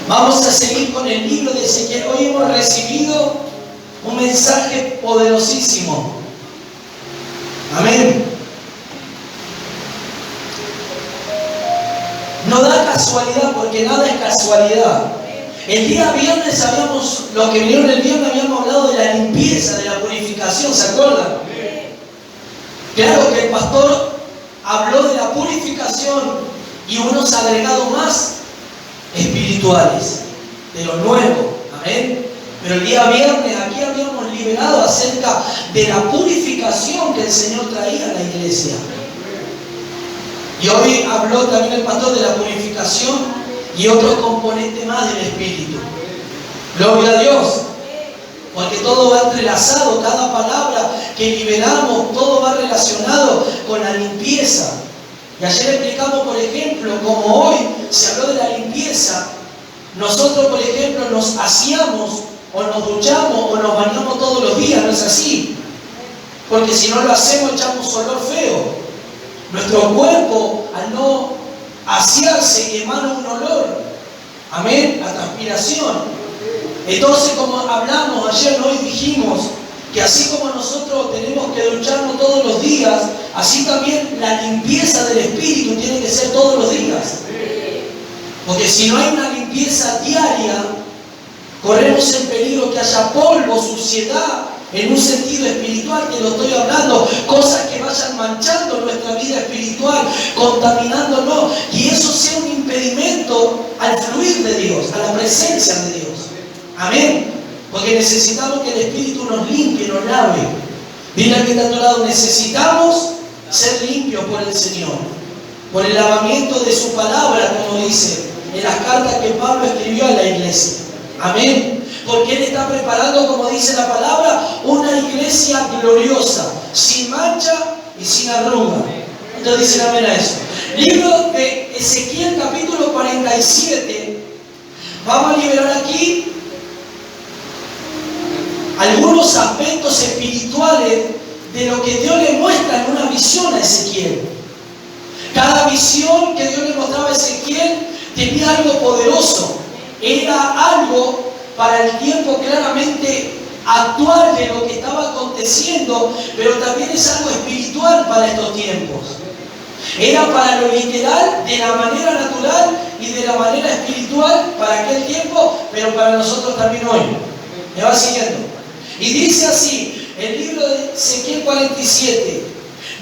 Vamos a seguir con el libro de Ezequiel. Hoy hemos recibido un mensaje poderosísimo. Amén. No da casualidad, porque nada es casualidad. El día viernes los que vinieron el viernes habíamos hablado de la limpieza, de la purificación, ¿se acuerdan? Claro que el pastor habló de la purificación y unos agregados más espirituales, de lo nuevo, amén. Pero el día viernes aquí habíamos liberado acerca de la purificación que el Señor traía a la iglesia. Y hoy habló también el pastor de la purificación y otro componente más del Espíritu. Gloria a Dios. Porque todo va entrelazado, cada palabra que liberamos, todo va relacionado con la limpieza. Y ayer explicamos, por ejemplo, como hoy se habló de la limpieza, nosotros, por ejemplo, nos aseamos o nos duchamos o nos bañamos todos los días, ¿no es así? Porque si no lo hacemos, echamos olor feo. Nuestro cuerpo, al no asearse, emana un olor. Amén, la transpiración. Entonces, como hablamos ayer, hoy dijimos que así como nosotros tenemos que ducharnos todos los días, así también la limpieza del Espíritu tiene que ser todos los días. Porque si no hay una limpieza diaria, corremos el peligro que haya polvo, suciedad, en un sentido espiritual que lo estoy hablando, cosas que vayan manchando nuestra vida espiritual, contaminándonos, y eso sea un impedimento al fluir de Dios, a la presencia de Dios. Amén. Porque necesitamos que el Espíritu nos limpie, nos lave. Dile al que está a tu lado, necesitamos ser limpios por el Señor, por el lavamiento de su palabra, como dice en las cartas que Pablo escribió a la iglesia. Amén. Porque Él está preparando, como dice la palabra, una iglesia gloriosa, sin mancha y sin arruga. Entonces dicen amén a eso. Libro de Ezequiel, capítulo 47. Vamos a liberar aquí algunos aspectos espirituales de lo que Dios le muestra en una visión a Ezequiel. Cada visión que Dios le mostraba a Ezequiel tenía algo poderoso. Era algo para el tiempo claramente actual de lo que estaba aconteciendo, pero también es algo espiritual para estos tiempos. Era para lo literal, de la manera natural y de la manera espiritual para aquel tiempo, pero para nosotros también hoy. ¿Me va siguiendo? Y dice así, el libro de Ezequiel 47,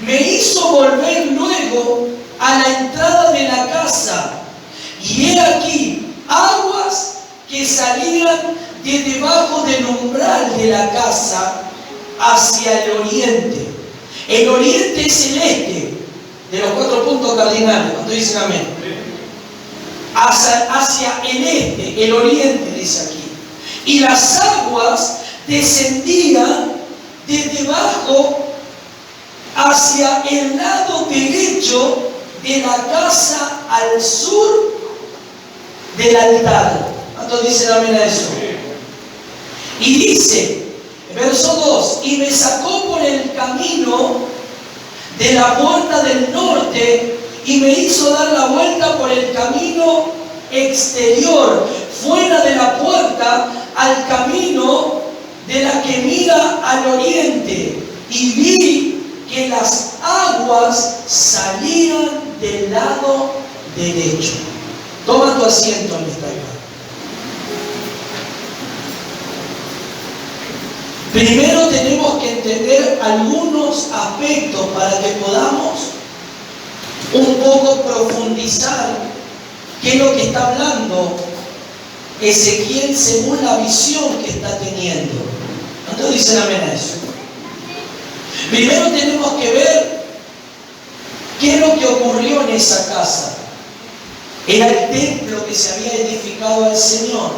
me hizo volver luego a la entrada de la casa, y he aquí aguas que salían de debajo del umbral de la casa hacia el oriente. El oriente es el este de los 4 puntos cardinales. ¿Cuántos dicen amén? Hacia el este, el oriente, dice aquí. Y las aguas descendían de debajo hacia el lado derecho de la casa al sur del altar. ¿Cuántos dicen amén a eso? Y dice, verso 2, y me sacó por el camino de la puerta del norte y me hizo dar la vuelta por el camino exterior, fuera de la puerta, al camino de la que mira al oriente, y vi que las aguas salían del lado derecho. Toma tu asiento en esta imagen. Primero tenemos que entender algunos aspectos para que podamos un poco profundizar qué es lo que está hablando Ezequiel según la visión que está teniendo. ¿Cuántos dicen amén a eso? Primero tenemos que ver qué es lo que ocurrió en esa casa. Era el templo que se había edificado al Señor.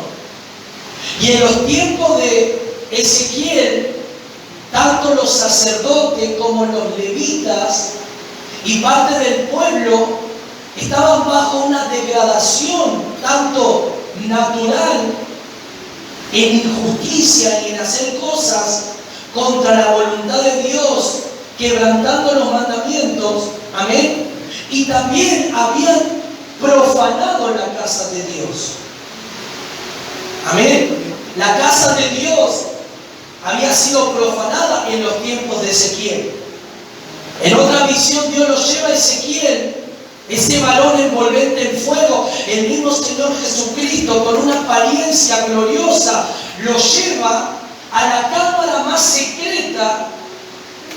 Y en los tiempos de Ezequiel, tanto los sacerdotes como los levitas y parte del pueblo estaban bajo una degradación tanto natural, en injusticia y en hacer cosas contra la voluntad de Dios, quebrantando los mandamientos, amén, y también habían profanado la casa de Dios. Amén. La casa de Dios había sido profanada en los tiempos de Ezequiel. En otra visión Dios lo lleva a Ezequiel, ese varón envolvente en fuego, el mismo Señor Jesucristo con una apariencia gloriosa, lo lleva a la cámara más secreta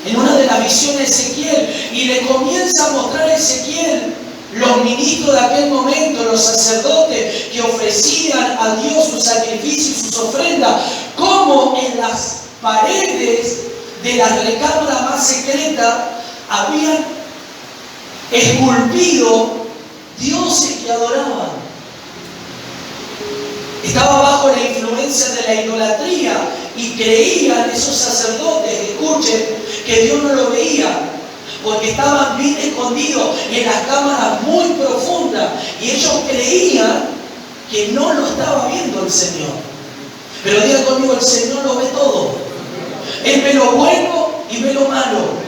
en una de las visiones de Ezequiel y le comienza a mostrar a Ezequiel los ministros de aquel momento, los sacerdotes que ofrecían a Dios sus sacrificios y sus ofrendas, como en las paredes de la recámara más secreta habían esculpido dioses que adoraban. Estaba bajo la influencia de la idolatría y creían esos sacerdotes, escuchen, que Dios no lo veía, porque estaban bien escondidos en las cámaras muy profundas y ellos creían que no lo estaba viendo el Señor. Pero diga conmigo, el Señor lo ve todo. Él ve lo bueno y ve lo malo.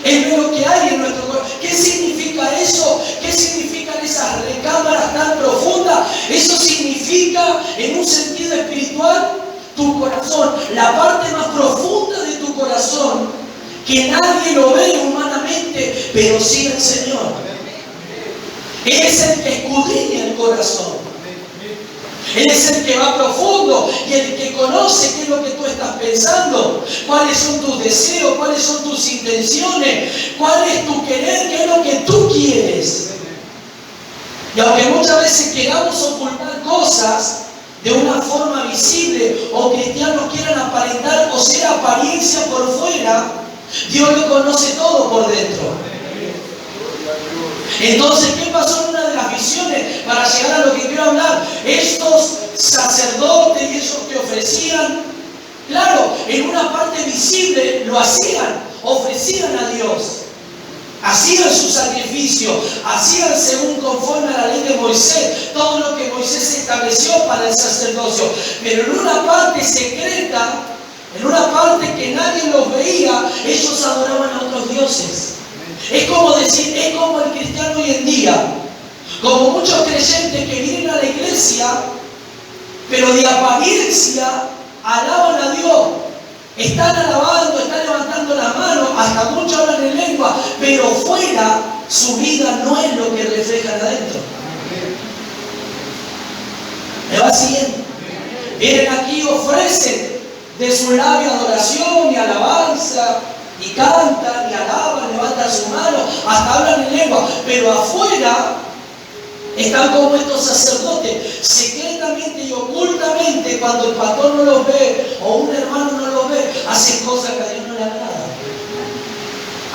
Él ve lo que hay en nuestro corazón. ¿Qué significa eso? ¿Qué significan esas recámaras tan profundas? Eso significa, en un sentido espiritual, tu corazón, la parte más profunda de tu corazón, que nadie lo ve humanamente, pero sí el Señor. Él es el que escudriña el corazón. Él es el que va profundo y el que conoce qué es lo que tú estás pensando, cuáles son tus deseos, cuáles son tus intenciones, cuál es tu querer, qué es lo que tú quieres. Y aunque muchas veces queramos ocultar cosas de una forma visible o cristianos quieran aparentar o ser apariencia por fuera, Dios lo conoce todo por dentro. Entonces, ¿qué pasó en una de las visiones? Para llegar a lo que quiero hablar, estos sacerdotes y esos que ofrecían, claro, en una parte visible lo hacían, ofrecían a Dios, hacían su sacrificio, hacían según conforme a la ley de Moisés, todo lo que Moisés estableció para el sacerdocio, pero en una parte secreta, en una parte que nadie los veía, ellos adoraban a otros dioses. Es como decir, es como el cristiano hoy en día, como muchos creyentes que vienen a la iglesia, pero de apariencia alaban a Dios, están alabando, están levantando las manos, hasta muchos hablan en lengua, pero fuera su vida no es lo que reflejan adentro. ¿Me va siguiendo? Vienen aquí, ofrecen de su labio adoración y alabanza, y cantan, y alaban, levantan sus manos, hasta hablan en lengua, pero afuera están como estos sacerdotes, secretamente y ocultamente, cuando el pastor no los ve, o un hermano no los ve, hacen cosas que a Dios no le agradan.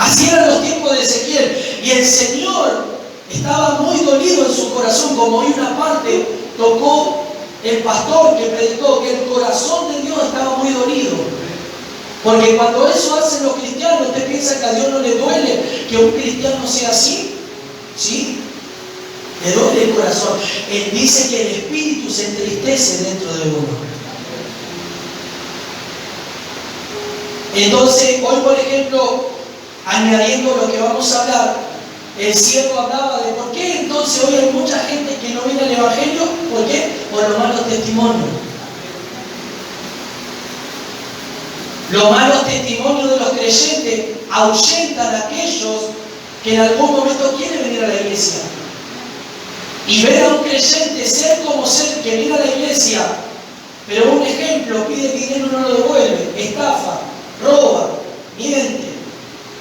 Así eran los tiempos de Ezequiel, y el Señor estaba muy dolido en su corazón, como hoy una parte tocó el pastor que predicó, que el corazón de Dios estaba muy dolido. Porque cuando eso hacen los cristianos, ¿usted piensa que a Dios no le duele que un cristiano sea así? ¿Sí? Le duele el corazón. Él dice que el espíritu se entristece dentro de uno. Entonces, hoy por ejemplo, añadiendo lo que vamos a hablar, el siervo hablaba de por qué entonces hoy hay mucha gente que no viene al Evangelio. ¿Por qué? Por los malos testimonios. Los malos testimonios de los creyentes ahuyentan a aquellos que en algún momento quieren venir a la iglesia. Y ver a un creyente ser como ser que viene a la iglesia, pero un ejemplo, pide dinero y no lo devuelve, estafa, roba, miente,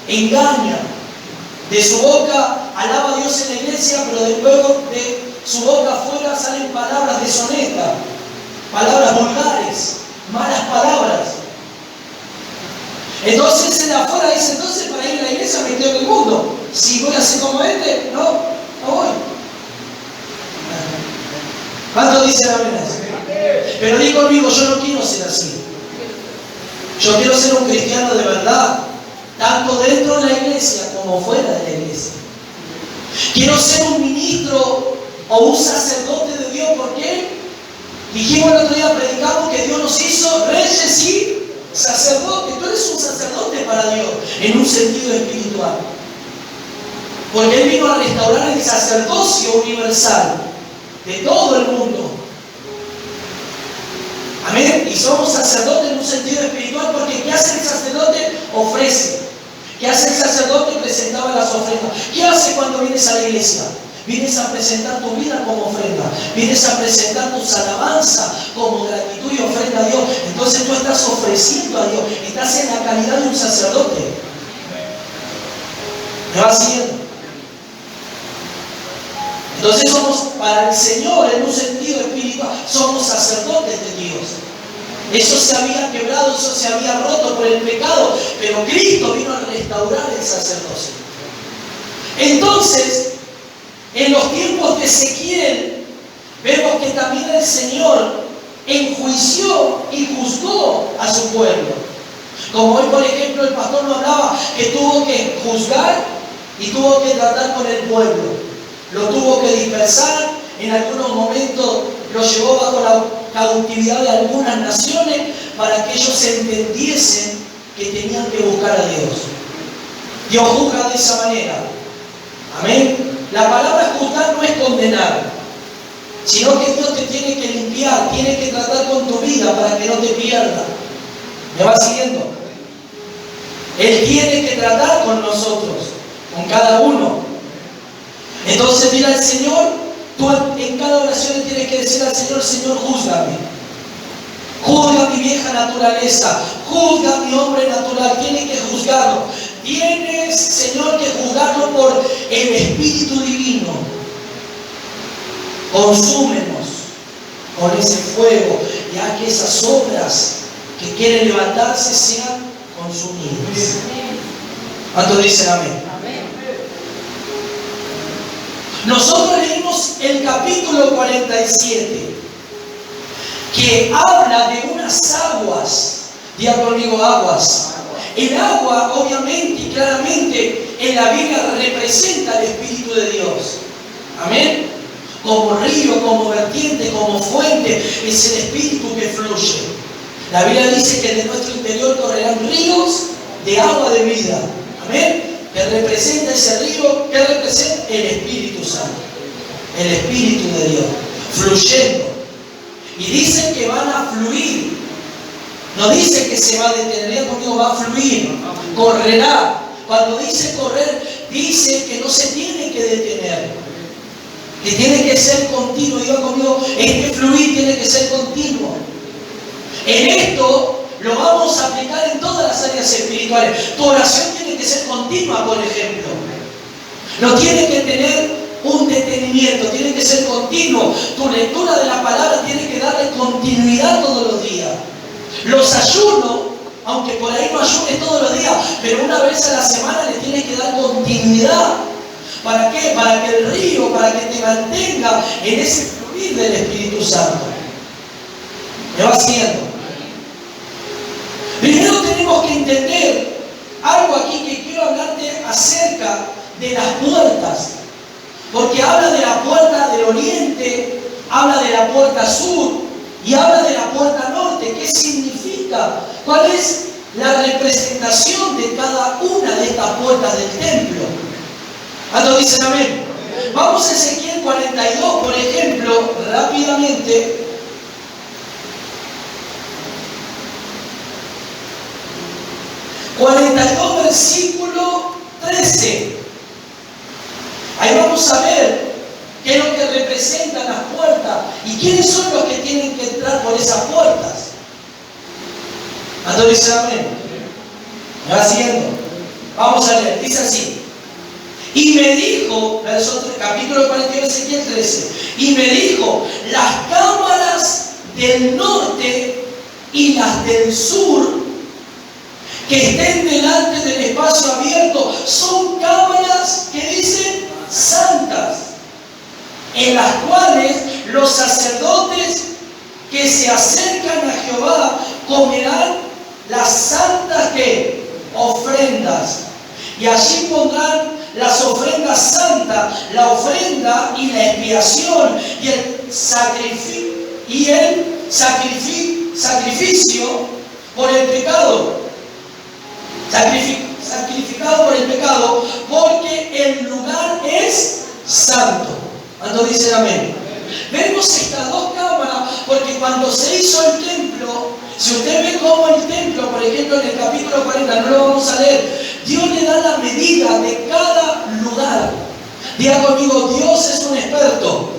engaña. De su boca alaba a Dios en la iglesia, pero luego de su boca afuera salen palabras deshonestas, palabras vulgares, malas palabras. Entonces el de afuera dice, entonces para ir a la iglesia me quedo en el mundo. Si voy a ser como este, no voy. ¿Cuántos dicen amén? Pero di conmigo, yo no quiero ser así. Yo quiero ser un cristiano de verdad, tanto dentro de la iglesia como fuera de la iglesia. Quiero ser un ministro o un sacerdote de Dios. ¿Por qué? Dijimos el otro día, predicamos que Dios nos hizo reyes y sacerdote. Tú eres un sacerdote para Dios en un sentido espiritual, porque Él vino a restaurar el sacerdocio universal de todo el mundo. Y somos sacerdotes en un sentido espiritual porque ¿qué hace el sacerdote? Ofrece. ¿Qué hace el sacerdote? Presentaba las ofrendas. ¿Qué hace cuando vienes a la iglesia? Vienes a presentar tu vida como ofrenda. Vienes a presentar tus alabanzas como gratitud y ofrenda a Dios. Entonces tú estás ofreciendo a Dios. Estás en la calidad de un sacerdote. ¿Me va siguiendo? Entonces somos, para el Señor, en un sentido espiritual, somos sacerdotes de Dios. Eso se había quebrado, eso se había roto por el pecado, pero Cristo vino a restaurar el sacerdocio. Entonces, en los tiempos de Ezequiel, vemos que también el Señor enjuició y juzgó a su pueblo. Como hoy, por ejemplo, el pastor nos hablaba que tuvo que juzgar y tuvo que tratar con el pueblo. Lo tuvo que dispersar, en algunos momentos lo llevó bajo la cautividad de algunas naciones para que ellos entendiesen que tenían que buscar a Dios. Dios juzga de esa manera. Amén. La palabra juzgar no es condenar, sino que Dios te tiene que limpiar, tiene que tratar con tu vida para que no te pierdas. ¿Me va siguiendo? Él tiene que tratar con nosotros, con cada uno. Entonces mira al Señor, tú en cada oración le tienes que decir al Señor: Señor, júzgame. Juzga mi vieja naturaleza, juzga mi hombre natural, tienes que juzgarlo. Tienes, Señor, que juzgarlo por el Espíritu Divino. Consúmenos con ese fuego, ya que esas obras que quieren levantarse sean consumidas. ¿Cuántos dicen amén? Nosotros leímos el capítulo 47, que habla de unas aguas. Diga conmigo, aguas. El agua, obviamente y claramente, en la Biblia representa el Espíritu de Dios. Amén. Como río, como vertiente, como fuente, es el Espíritu que fluye. La Biblia dice que de nuestro interior correrán ríos de agua de vida. Amén. Que representa ese río, que representa el Espíritu Santo, el Espíritu de Dios, fluyendo. Y dice que van a fluir, no dice que se va a detener, conmigo va a fluir, correrá. Cuando dice correr, dice que no se tiene que detener, que tiene que ser continuo. Diga conmigo, este fluir tiene que ser continuo. En esto lo vamos a aplicar en todas las áreas espirituales. Tu oración tiene que ser continua, por ejemplo. No tiene que tener un detenimiento, tiene que ser continuo. Tu lectura de la palabra tiene que darle continuidad todos los días. Los ayunos, aunque por ahí no ayunes todos los días, pero una vez a la semana le tienes que dar continuidad. ¿Para qué? Para que el río, para que te mantenga en ese fluir del Espíritu Santo. ¿Me va siguiendo? Primero tenemos que entender algo aquí que quiero hablarte acerca de las puertas. Porque habla de la puerta del oriente, habla de la puerta sur y habla de la puerta norte. ¿Qué significa? ¿Cuál es la representación de cada una de estas puertas del templo? ¿Cuántos dicen amén? Vamos a Ezequiel 42, por ejemplo, rápidamente. ...42 versículo 13. Ahí vamos a ver qué es lo que representan las puertas y quiénes son los que tienen que entrar por esas puertas. ¿Cuántos dicen amén? ¿Me va siguiendo? Vamos a leer, dice así: y me dijo, capítulo 42, Ezequiel 13, y me dijo: las cámaras del norte y las del sur que estén delante del espacio abierto son cámaras que dicen santas, en las cuales los sacerdotes que se acercan a Jehová comerán las santas ofrendas, y allí pondrán las ofrendas santas, la ofrenda y la expiación y el sacrificio por el pecado. Sacrificado por el pecado, porque el lugar es santo. ¿Cuántos dicen amén? Vemos estas dos cámaras porque cuando se hizo el templo, Si usted ve cómo el templo, por ejemplo, en el capítulo 40, no lo vamos a leer, Dios le da la medida de cada lugar. Diga conmigo, Dios es un experto.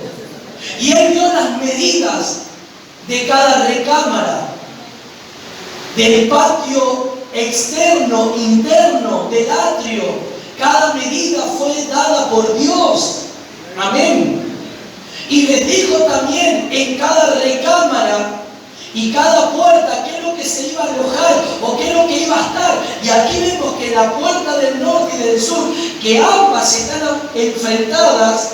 Y Él dio las medidas de cada recámara, del patio externo, interno, del atrio. Cada medida fue dada por Dios. Amén. Y les dijo también en cada recámara y cada puerta qué es lo que se iba a alojar o qué es lo que iba a estar. Y aquí vemos que la puerta del norte y del sur, que ambas están enfrentadas,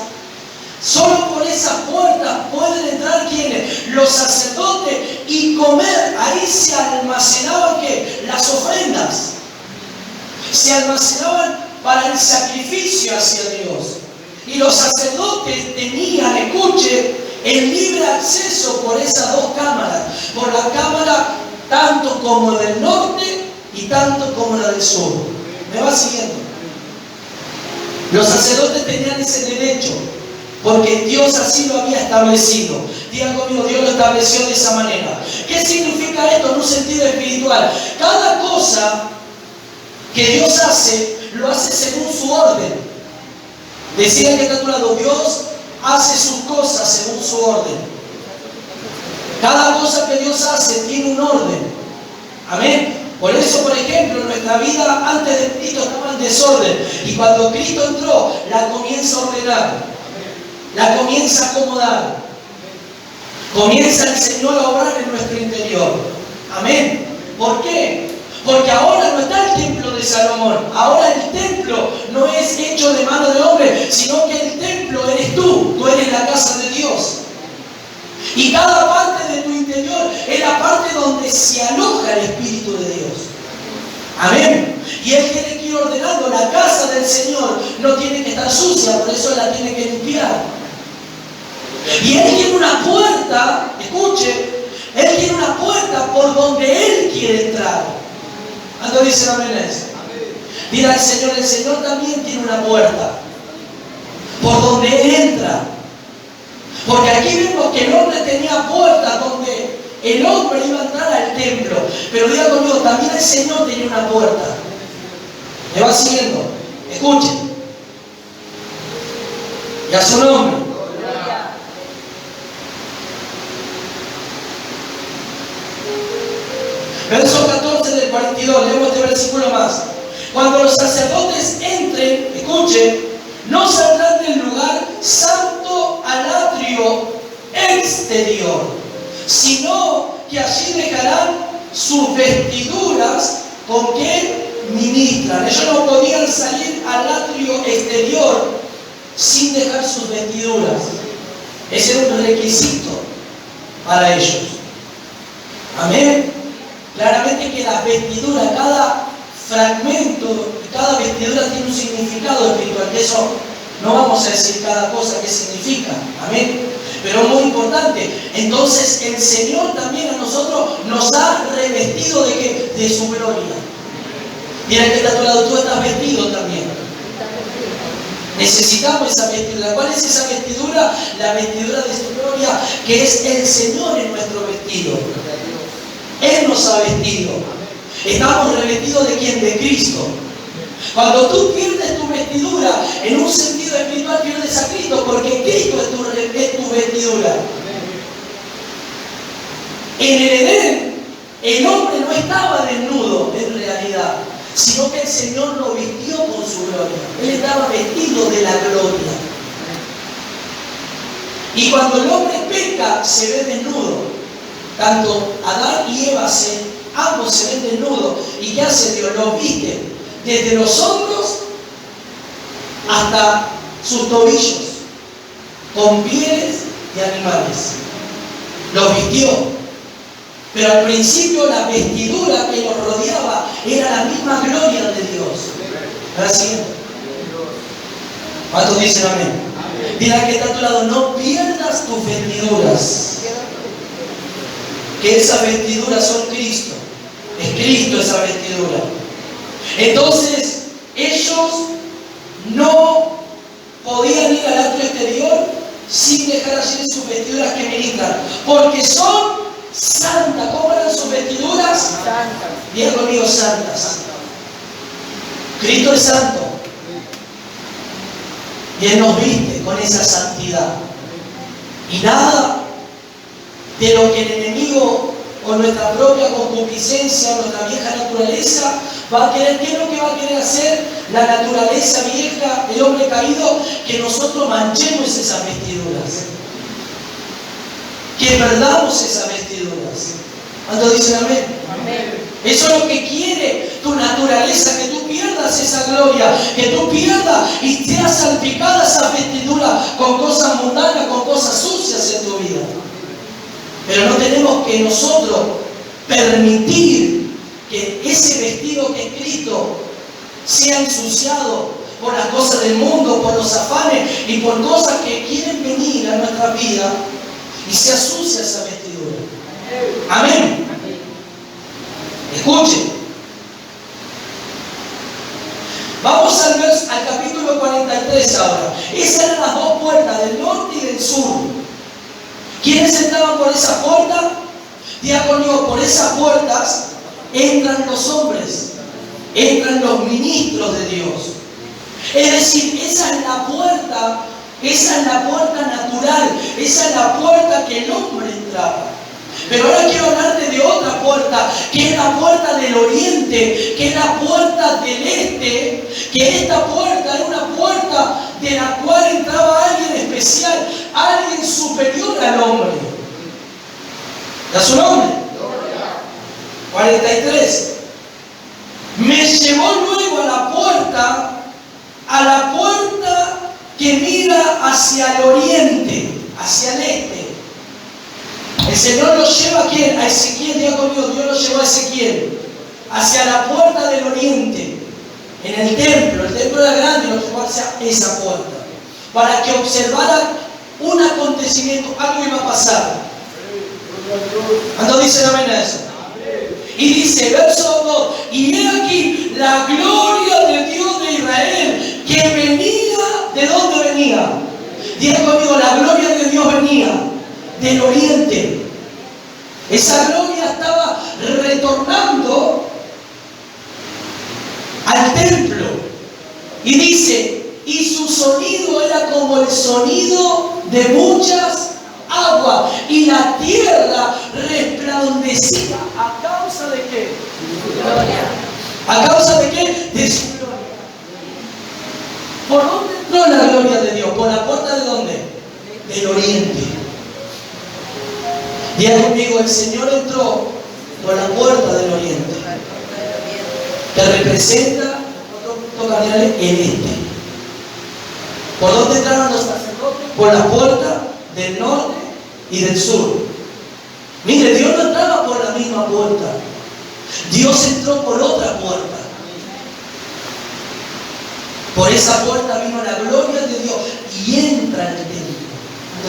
solo por esas puertas pueden entrar ¿quiénes? Los sacerdotes y comer. Ahí se almacenaban ¿qué? Las ofrendas. Se almacenaban para el sacrificio hacia Dios. Y los sacerdotes tenían, escuche, el libre acceso por esas dos cámaras. Por la cámara tanto como del norte y tanto como la del sur. ¿Me va siguiendo? Los sacerdotes tenían ese derecho, porque Dios así lo había establecido. Digan conmigo, Dios lo estableció de esa manera. ¿Qué significa esto en un sentido espiritual? Cada cosa que Dios hace, lo hace según su orden. Decía que está a tu lado, Dios hace sus cosas según su orden. Cada cosa que Dios hace tiene un orden. Amén. Por eso, por ejemplo, nuestra vida antes de Cristo estaba en desorden. Y cuando Cristo entró, la comienza a ordenar. La comienza a acomodar. Comienza el Señor a obrar en nuestro interior. Amén. ¿Por qué? Porque ahora no está el templo de Salomón. Ahora el templo no es hecho de mano de hombre, sino que el templo eres tú. Tú eres la casa de Dios. Y cada parte de tu interior es la parte donde se aloja el Espíritu de Dios. Amén. Y Él tiene que ir ordenando. La casa del Señor no tiene que estar sucia, por eso la tiene que limpiar. Y Él tiene una puerta, escuche, Él tiene una puerta por donde Él quiere entrar. ¿Cuánto dicen amén a eso? Mira, el Señor también tiene una puerta por donde Él entra. Porque aquí vemos que el hombre tenía puertas donde el hombre iba a entrar al templo. Pero diga conmigo, también el Señor tenía una puerta. ¿Me va siguiendo? Escuchen. Y a su nombre. Verso 14 del 42, leemos este versículo más. Cuando los sacerdotes entren, escuchen, no saldrán del lugar santo al atrio exterior, sino que allí dejarán sus vestiduras con que ministran. Ellos no podían salir al atrio exterior sin dejar sus vestiduras. Ese era un requisito para ellos. Amén. Claramente que las vestiduras, cada fragmento, cada vestidura tiene un significado espiritual. Que eso no vamos a decir cada cosa que significa. Amén. Pero es muy importante. Entonces el Señor también a nosotros nos ha revestido ¿de qué? De su gloria. Mira que está a tu lado, tú estás vestido también. Necesitamos esa vestidura. ¿Cuál es esa vestidura? La vestidura de su gloria, que es el Señor en nuestro vestido. Él nos ha vestido. Estamos revestidos ¿de quién? De Cristo. Cuando tú pierdes tu vestidura, en un sentido espiritual pierdes a Cristo, porque Cristo es tu vestidura. En el Edén, el hombre no estaba desnudo en realidad, sino que el Señor lo vistió con su gloria. Él estaba vestido de la gloria. Y cuando el hombre peca, se ve desnudo. Tanto Adán y Eva, ambos se ven desnudos. ¿Y qué hace Dios? Los viste desde los hombros hasta sus tobillos, con pieles de animales. Los vistió. Pero al principio la vestidura que los rodeaba era la misma gloria de Dios. Gracias. ¿Cuántos dicen amén? Dile que está a tu lado, no pierdas tus vestiduras. Que esas vestiduras son Cristo. Es Cristo esa vestidura. Entonces, ellos no podían ir al atrio exterior sin dejar allí sus vestiduras que ministran, porque son santa. ¿Cómo eran sus vestiduras? Santa. Diga conmigo, santas. Cristo es santo. Y Él nos viste con esa santidad. Y nada de lo que el enemigo o nuestra propia concupiscencia, nuestra vieja naturaleza, va a querer. ¿Qué es lo que va a querer hacer la naturaleza vieja, el hombre caído? Que nosotros manchemos esas vestiduras. Que perdamos esas vestiduras. ¿Cuántos dicen amén? Amén. Eso es lo que quiere tu naturaleza, que tú pierdas esa gloria, que tú pierdas y seas salpicada esas vestiduras con cosas mundanas, con cosas sucias en tu vida. Pero no tenemos que nosotros permitir que ese vestido que es Cristo sea ensuciado por las cosas del mundo, por los afanes y por cosas que quieren venir a nuestra vida y sea sucia esa vestidura. Amén. Escuchen. Vamos al capítulo 43 ahora. Esas eran las dos puertas, del norte y del sur. ¿Quiénes entraban por esa puerta? Diga conmigo, por esas puertas entran los hombres, entran los ministros de Dios. Es decir, esa es la puerta natural, esa es la puerta que el hombre entraba. Pero ahora quiero hablarte de otra puerta, que es la puerta del oriente, que es la puerta del este, que esta puerta era una puerta de la cual entraba alguien especial, alguien superior al hombre. ¿Da su nombre? 43. Me llevó luego a la puerta que mira hacia el oriente, hacia el este. El Señor lo lleva ¿a quién? A Ezequiel. Diga conmigo, Dios lo llevó a Ezequiel hacia la puerta del oriente, en el templo era grande, y lo llevó hacia esa puerta, para que observara un acontecimiento, algo iba a pasar. ¿Cuándo dicen amén a eso? Y dice, verso 2, y he aquí la gloria de Dios de Israel, que venía, ¿de dónde venía? Diga conmigo, la gloria de Dios venía del oriente. Esa gloria estaba retornando al templo. Y dice, y su sonido era como el sonido de muchas aguas. Y la tierra resplandecía. ¿A causa de qué? Gloria. ¿A causa de qué? De su gloria. ¿Por dónde entró la gloria de Dios? ¿Por la puerta de dónde? Del oriente. Diga conmigo, el Señor entró por la puerta del oriente, que representa, otro punto cardinal, el este. ¿Por dónde entraron los sacerdotes? Por la puerta del norte y del sur. Mire, Dios no entraba por la misma puerta. Dios entró por otra puerta. Por esa puerta vino la gloria de Dios y entra en el templo.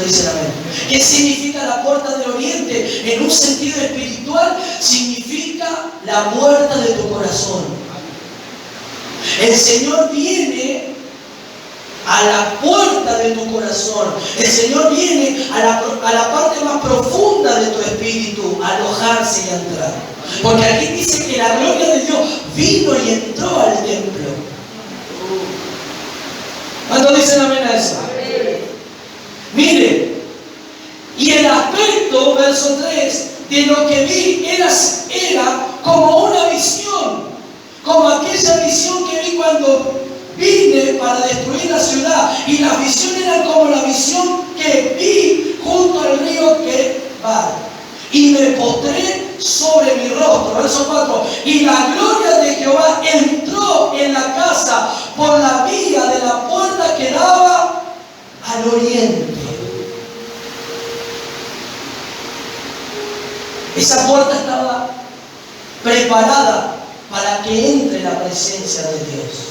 Dicen amén. ¿Qué significa la puerta del oriente? En un sentido espiritual, significa la puerta de tu corazón. El Señor viene a la puerta de tu corazón. El Señor viene a la parte más profunda de tu espíritu, a alojarse y a entrar. Porque aquí dice que la gloria de Dios vino y entró al templo. ¿Cuántos dicen amén a eso? Mire, y el aspecto, verso 3, de lo que vi era como una visión, como aquella visión que vi cuando vine para destruir la ciudad. Y las visiones eran como la visión que vi junto al río Quebar. Y me postré sobre mi rostro. Verso 4. Y la gloria de Jehová entró en la casa por la vía de la puerta que daba al oriente. Esa puerta estaba preparada para que entre la presencia de Dios.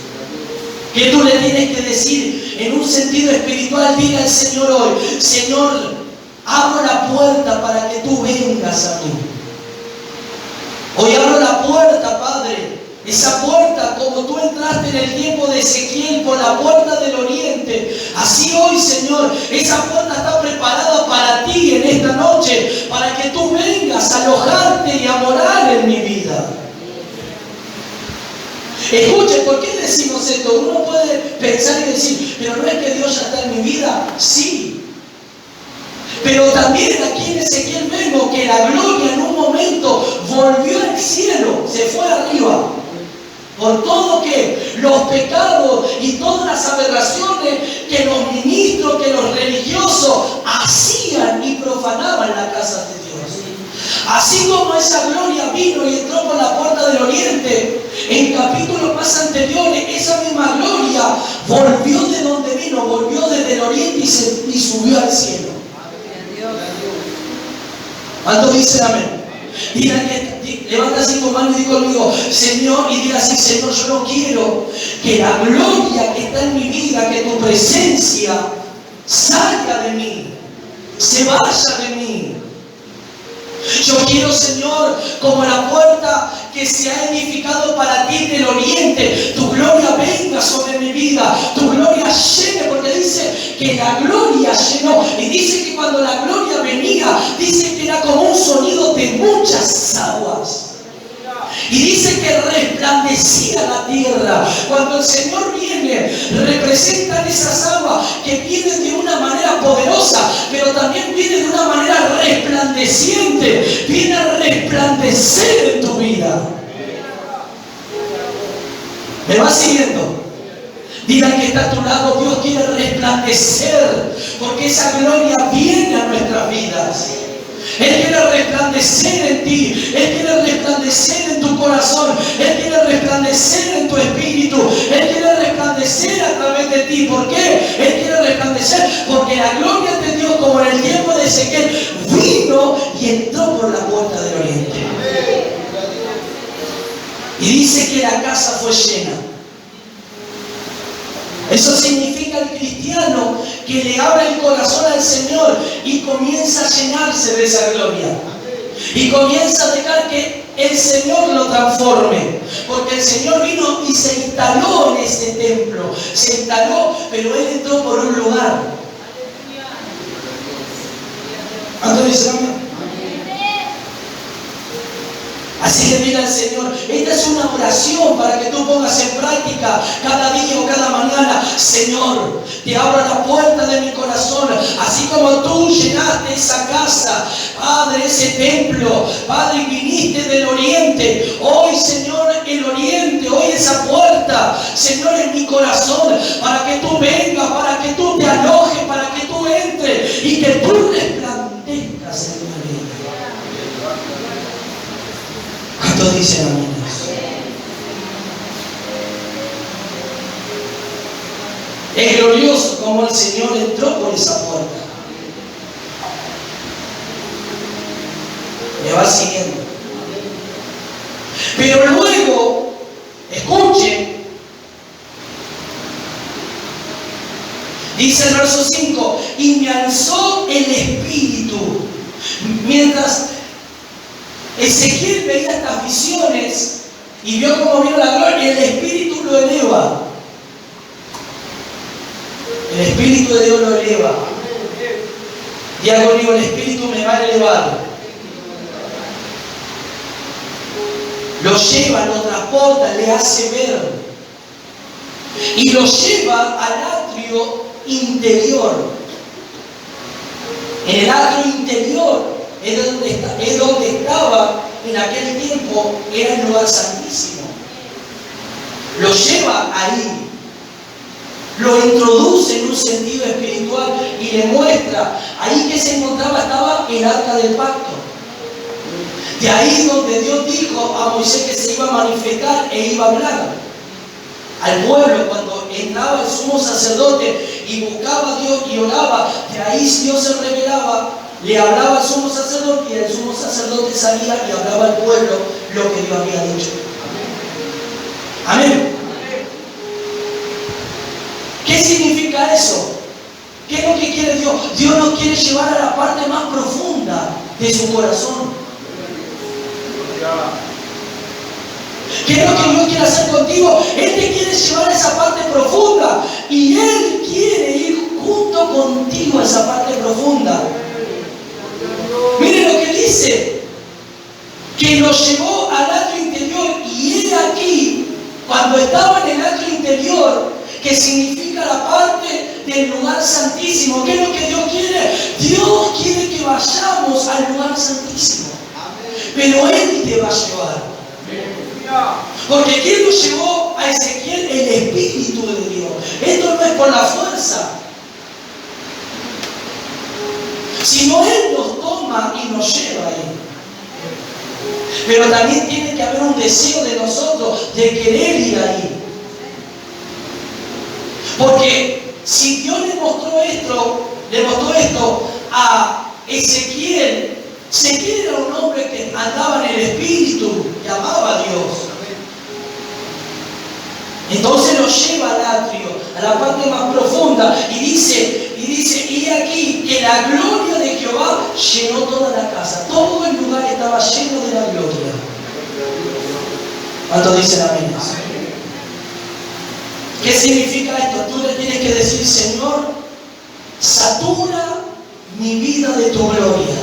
Que tú le tienes que decir en un sentido espiritual, diga al Señor hoy, Señor, abro la puerta para que tú vengas a mí. Hoy abro la puerta, Padre. Esa puerta, como tú entraste en el tiempo de Ezequiel por la puerta del oriente, así hoy, Señor, esa puerta está preparada para ti en esta noche, para que tú vengas alojarte y a morar en mi vida. Escuchen, ¿por qué decimos esto? Uno puede pensar y decir, pero no es que Dios ya está en mi vida. Sí. Pero también aquí en Ezequiel vemos que la gloria en un momento volvió al cielo, se fue arriba. Por todo que los pecados y todas las aberraciones que los ministros, que los religiosos hacían y profanaban la casa de Dios. Así como esa gloria vino y entró por la puerta del oriente, en capítulos más anteriores, esa misma gloria volvió de donde vino, volvió desde el oriente y subió al cielo. ¿Cuántos dicen amén? Levanta así tu mano y di conmigo, Señor, y diga así, Señor, yo no quiero que la gloria que está en mi vida, que tu presencia salga de mí, se vaya de mí. Yo quiero, Señor, como la puerta que se ha edificado para ti del oriente, tu gloria venga sobre mi vida, tu gloria llene, porque dice que la gloria llenó, y dice que cuando la gloria venía, dice que era como un sonido de muchas aguas. Y dice que resplandecía la tierra. Cuando el Señor viene, representan esas aguas que vienen de una manera poderosa, pero también vienen de una manera resplandeciente. Viene a resplandecer en tu vida. ¿Me vas siguiendo? Diga que está a tu lado, Dios quiere resplandecer, porque esa gloria viene a nuestras vidas. Él quiere resplandecer en ti, Él quiere resplandecer en tu corazón, Él quiere resplandecer en tu espíritu, Él quiere resplandecer a través de ti. ¿Por qué? Él quiere resplandecer porque la gloria de Dios, como en el tiempo de Ezequiel, vino y entró por la puerta del oriente. Y dice que la casa fue llena. Eso significa el cristiano que le abre el corazón al Señor y comienza a llenarse de esa gloria. Y comienza a dejar que el Señor lo transforme. Porque el Señor vino y se instaló en ese templo. Se instaló, pero Él entró por un lugar. ¿Cuánto dice amén? Así que mira el Señor, esta es una oración para que tú pongas en práctica cada día o cada mañana. Señor, te abro la puerta de mi corazón, así como tú llenaste esa casa, Padre, ese templo, Padre, y viniste del oriente. Hoy, Señor, el oriente, hoy esa puerta, Señor, en mi corazón, para que tú vengas, para que tú te alojes, para que tú entres y que tú resplandezcas en mi vida. ¿Cuántos dicen amén? Es glorioso como el Señor entró por esa puerta. Me va siguiendo. Pero luego, escuchen, dice el verso 5, y me alzó el espíritu. Mientras Ezequiel veía estas visiones y vio cómo vino la gloria, el espíritu lo eleva. El espíritu de Dios lo eleva. Diga conmigo, el espíritu me va a elevar. Lo lleva, lo transporta, le hace ver. Y lo lleva al atrio interior. En el atrio interior es donde estaba en aquel tiempo, era el lugar santísimo. Lo lleva ahí, lo introduce en un sentido espiritual y le muestra. Ahí que se encontraba estaba el arca del pacto. De ahí donde Dios dijo a Moisés que se iba a manifestar e iba a hablar al pueblo cuando entraba el sumo sacerdote y buscaba a Dios y oraba. De ahí Dios se revelaba, le hablaba al sumo sacerdote y el sumo sacerdote salía y hablaba al pueblo lo que Dios había dicho. Amén. ¿Qué significa eso? ¿Qué es lo que quiere Dios? Dios nos quiere llevar a la parte más profunda de su corazón. ¿Qué es lo que Dios quiere hacer contigo? Él te quiere llevar a esa parte profunda y Él quiere ir junto contigo a esa parte profunda. Miren lo que dice. que los llevó al atrio interior. Y he aquí, cuando estaba en el atrio interior, que significa la parte del lugar santísimo. ¿Qué es lo que Dios quiere? Dios quiere que vayamos al lugar santísimo. Pero Él te va a llevar. Porque ¿quién lo llevó a Ezequiel? El Espíritu de Dios. Esto no es por la fuerza, sino Él nos toma y nos lleva ahí. Pero también tiene que haber un deseo de nosotros de querer ir ahí. Porque si Dios le mostró esto a Ezequiel, Ezequiel era un hombre que andaba en el Espíritu y amaba a Dios. Entonces lo lleva al atrio, a la parte más profunda, y dice, y aquí que la gloria de Jehová llenó toda la casa. Todo el lugar estaba lleno de la gloria. ¿Cuántos dicen amén? ¿Qué significa esto? Tú le tienes que decir, Señor, satura mi vida de tu gloria.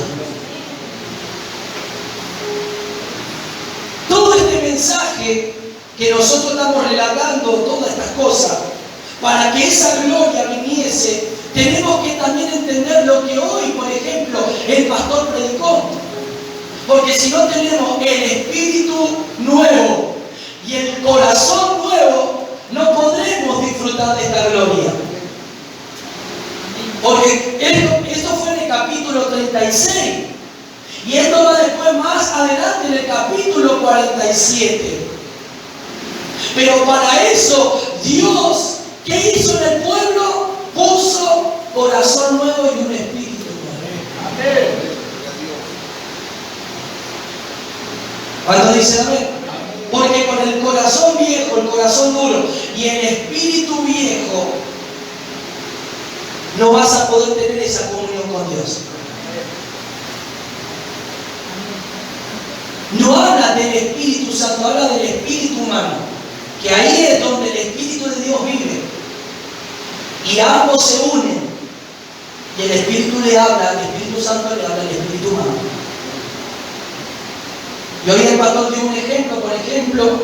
Todo este mensaje que nosotros estamos relatando, todas estas cosas, para que esa gloria viniese, tenemos que también entender lo que hoy, por ejemplo, el pastor predicó. Porque si no tenemos el espíritu nuevo y el corazón nuevo, no podremos disfrutar de esta gloria. Porque esto fue en el capítulo 36. Y esto va después más adelante en el capítulo 47. Pero para eso, Dios, ¿qué hizo en el pueblo? Puso corazón nuevo y un espíritu nuevo. Amén. ¿Cuántos dicen amén? Porque con el corazón viejo, el corazón duro y el espíritu viejo, no vas a poder tener esa comunión con Dios. No habla del Espíritu Santo, habla del espíritu humano, que ahí es donde el Espíritu de Dios vive. Y ambos se unen. Y el Espíritu le habla, el Espíritu Santo le habla al espíritu humano. Y hoy el pastor dio un ejemplo, por ejemplo,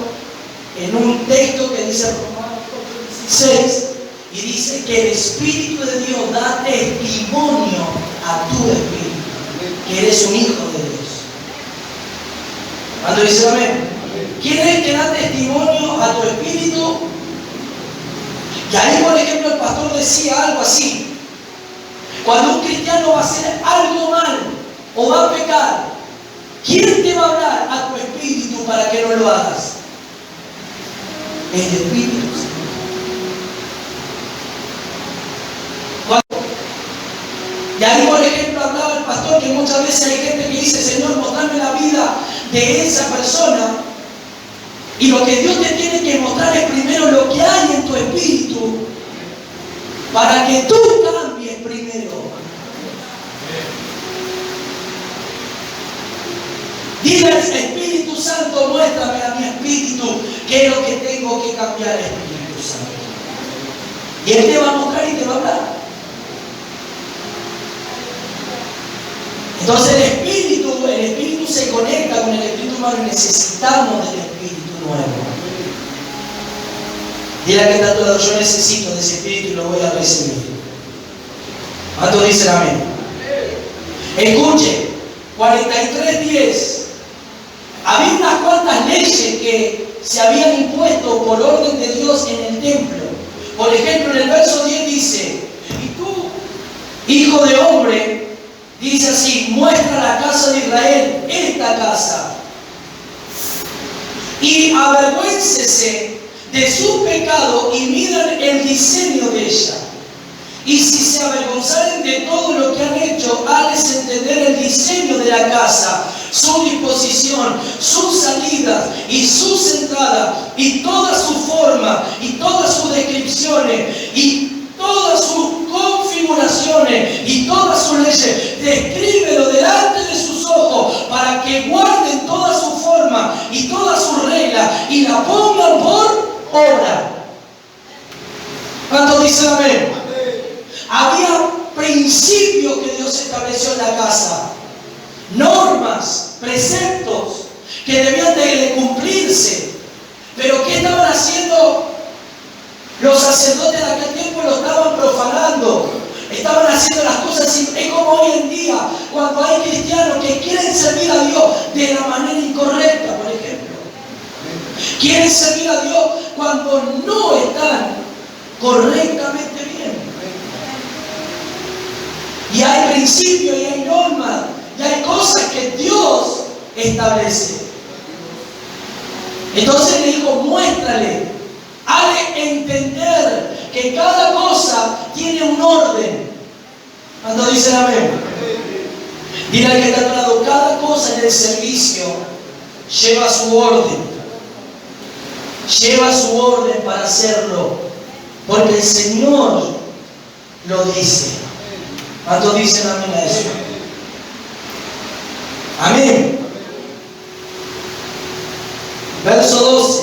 en un texto que dice Romanos 4:16, y dice que el Espíritu de Dios da testimonio a tu espíritu, que eres un hijo de Dios. Cuando dice amén, ¿quién es el que da testimonio a tu espíritu? Y ahí, por ejemplo, el pastor decía algo así: cuando un cristiano va a hacer algo mal o va a pecar, ¿quién te va a hablar a tu espíritu para que no lo hagas? El Espíritu Santo. Y ahí, por ejemplo, hablaba el pastor que muchas veces hay gente que dice: Señor, mostrame la vida de esa persona. Y lo que Dios te tiene que mostrar es primero lo que hay en tu espíritu, para que tú cambies primero. Dile al Espíritu Santo: muéstrame a mi espíritu qué es lo que tengo que cambiar, Espíritu Santo. Y Él te va a mostrar y te va a hablar. Entonces el espíritu se conecta con el espíritu humano y necesitamos del espíritu nuevo. Dile a que está todo: yo necesito de ese espíritu y lo voy a recibir. ¿Cuántos dicen amén? Escuche, 43:10. Había unas cuantas leyes que se habían impuesto por orden de Dios en el templo. Por ejemplo, en el verso 10 dice: y tú, hijo de hombre, dice así, muestra a la casa de Israel esta casa, y avergüéncese de su pecado y miran el diseño de ella. Y si se avergonzaren de todo lo que han hecho, hales entender el diseño de la casa, su disposición, sus salidas y sus entradas, y toda su forma, y todas sus descripciones, y todas sus configuraciones, y todas sus leyes. Descríbelo delante de sus ojos, para que guarden toda su forma y todas sus reglas, y la pongan por obra. ¿Cuántos dicen amén? Había principios que Dios estableció en la casa, normas, preceptos, servir a Dios de la manera incorrecta, por ejemplo. Quieren servir a Dios cuando no están correctamente bien. Y hay principios, y hay normas, y hay cosas que Dios establece. Entonces le dijo, muéstrale, hazle entender que cada cosa tiene un orden. Cuando dicen amén. Dile al que está a tu lado, cada cosa en el servicio lleva su orden. Lleva su orden para hacerlo. Porque el Señor lo dice. ¿Cuántos dicen amén a eso? Amén. Verso 12.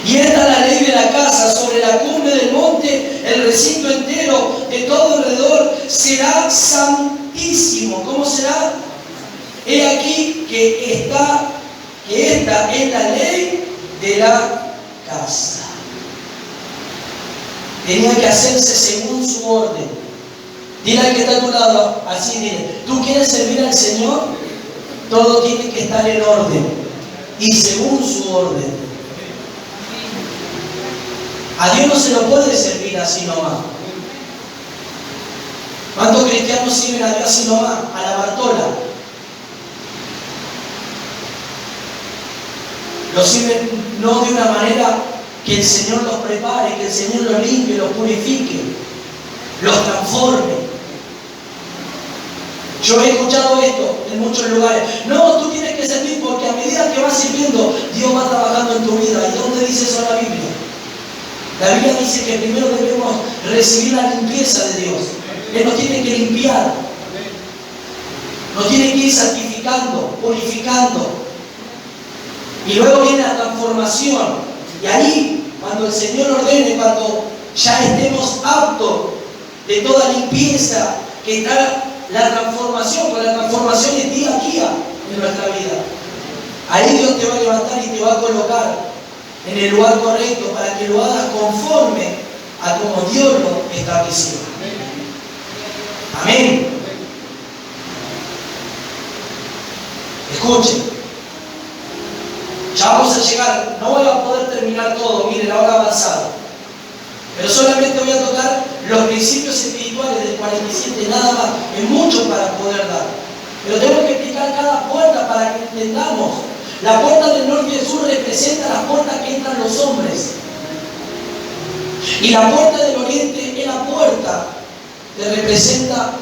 Y esta es la ley de la casa: sobre la cumbre del monte, el recinto entero de todo alrededor será santísimo. ¿Cómo será? He aquí que esta es la ley de la casa. Tenía que hacerse según su orden. Dile al que está a tu lado, así dile: ¿tú quieres servir al Señor? Todo tiene que estar en orden y según su orden. A Dios no se lo puede servir así nomás. ¿Cuántos cristianos sirven a Dios así nomás? A la Bartola. Lo sirven no de una manera que el Señor los prepare, que el Señor los limpie, los purifique, los transforme. Yo he escuchado esto en muchos lugares. No, tú tienes que servir porque a medida que vas sirviendo, Dios va trabajando en tu vida. ¿Y dónde dice eso la Biblia? La Biblia dice que primero debemos recibir la limpieza de Dios. Él nos tiene que limpiar. Nos tiene que ir santificando, purificando. Y luego viene la transformación. Y ahí, cuando el Señor ordene, cuando ya estemos aptos de toda limpieza, que está la transformación, porque la transformación es día a día en nuestra vida. Ahí Dios te va a levantar y te va a colocar en el lugar correcto para que lo hagas conforme a como Dios lo estableció. Amén. Escuchen. Ya vamos a llegar, no voy a poder terminar todo, miren, la hora avanzada. Pero solamente voy a tocar los principios espirituales del 47, nada más. Es mucho para poder dar. Pero tengo que explicar cada puerta para que entendamos. La puerta del norte y del sur representa la puerta que entran los hombres. Y la puerta del oriente es la puerta que representa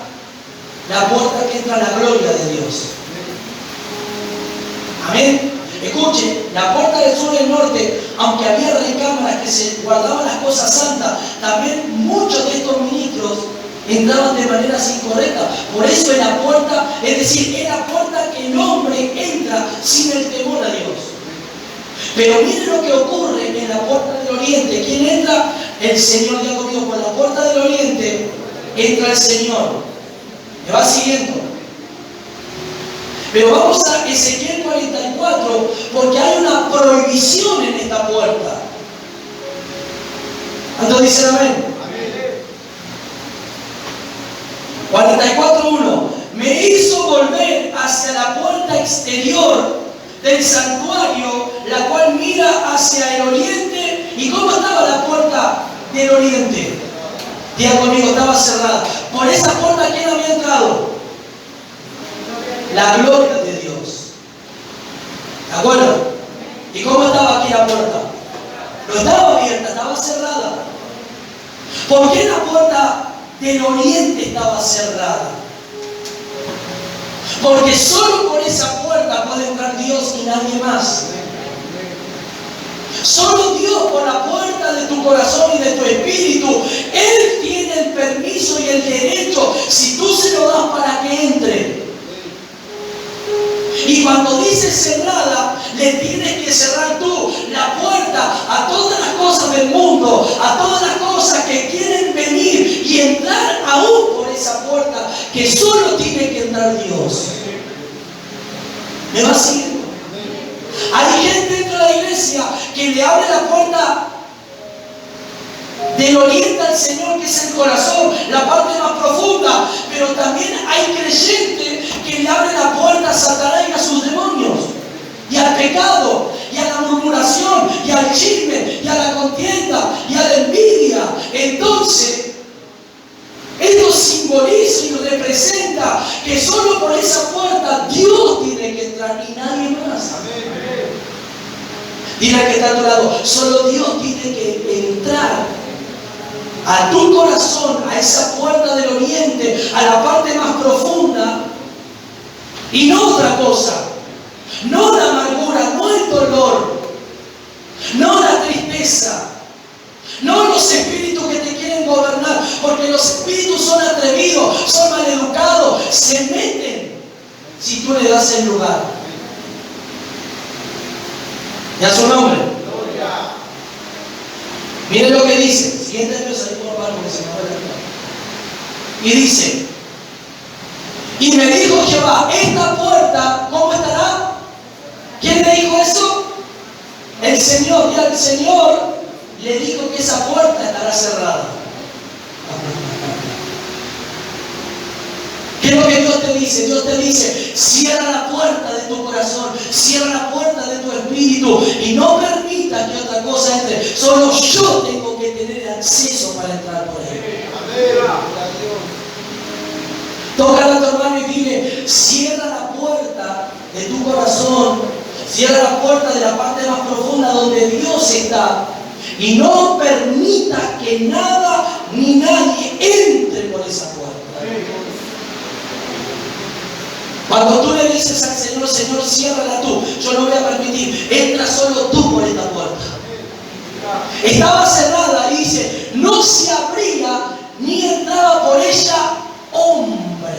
la puerta que entra la gloria de Dios. Amén. Escuchen, la puerta del sur y del norte, aunque había recámaras que se guardaban las cosas santas, también muchos de estos ministros entraban de maneras incorrectas. Por eso es la puerta, es decir, es la puerta que el hombre entra sin el temor a Dios. Pero miren lo que ocurre en la puerta del oriente. ¿Quién entra? El Señor. Ya conmigo, por la puerta del oriente entra el Señor. ¿Me va siguiendo? Pero vamos a Ezequiel 44, porque hay una prohibición en esta puerta. ¿Cuántos dicen amén? 44:1. Me hizo volver hacia la puerta exterior del santuario, la cual mira hacia el oriente. ¿Y cómo estaba la puerta del oriente? Diga conmigo, estaba cerrada. Por esa puerta, ¿quién había entrado? La gloria de Dios. ¿De acuerdo? ¿Y cómo estaba aquí la puerta? No estaba abierta, estaba cerrada. ¿Por qué la puerta del oriente estaba cerrada? Porque solo por esa puerta puede entrar Dios y nadie más. Solo Dios, por la puerta de tu corazón y de tu espíritu, Él tiene el permiso y el derecho, si tú se lo das, para que entre. Y cuando dice cerrada, le tienes que cerrar tú la puerta a todas las cosas del mundo, a todas las cosas que quieren venir y entrar aún por esa puerta que solo tiene que entrar Dios. ¿Me va siguiendo? Hay gente dentro de la iglesia que le abre la puerta del oriente al Señor, que es el corazón, la parte más profunda, pero también hay creyentes que le abre la puerta a Satanás y a sus demonios, y al pecado, y a la murmuración, y al chisme, y a la contienda, y a la envidia. Entonces, esto simboliza y representa que solo por esa puerta Dios tiene que entrar y nadie más. Dile al que está a tu lado, solo Dios tiene que entrar a tu corazón, a esa puerta del oriente, a la parte más profunda, y no otra cosa, no la amargura, no el dolor, no la tristeza, no los espíritus que te quieren gobernar, porque los espíritus son atrevidos, son maleducados, se meten si tú le das el lugar. ¿Ya su nombre? Miren lo que dice. Siguiente vez ahí por abajo que se me fue la cara. Y dice, y me dijo Jehová, esta puerta, ¿cómo estará? ¿Quién le dijo eso? El Señor. Y al Señor le dijo que esa puerta estará cerrada. ¿Qué es lo que Dios te dice? Dios te dice, cierra la puerta de tu corazón, cierra la puerta de tu espíritu y no permita que otra cosa entre. Solo yo tengo que tener acceso para entrar por él. Tócale a tu hermano y dile, cierra la puerta de tu corazón, cierra la puerta de la parte más profunda donde Dios está y no permita que nada ni nadie entre por esa puerta. Cuando tú le dices al Señor, Señor, ciérrala tú, yo no voy a permitir, entra solo tú por esta puerta. Estaba cerrada y dice, no se abría ni entraba por ella hombre.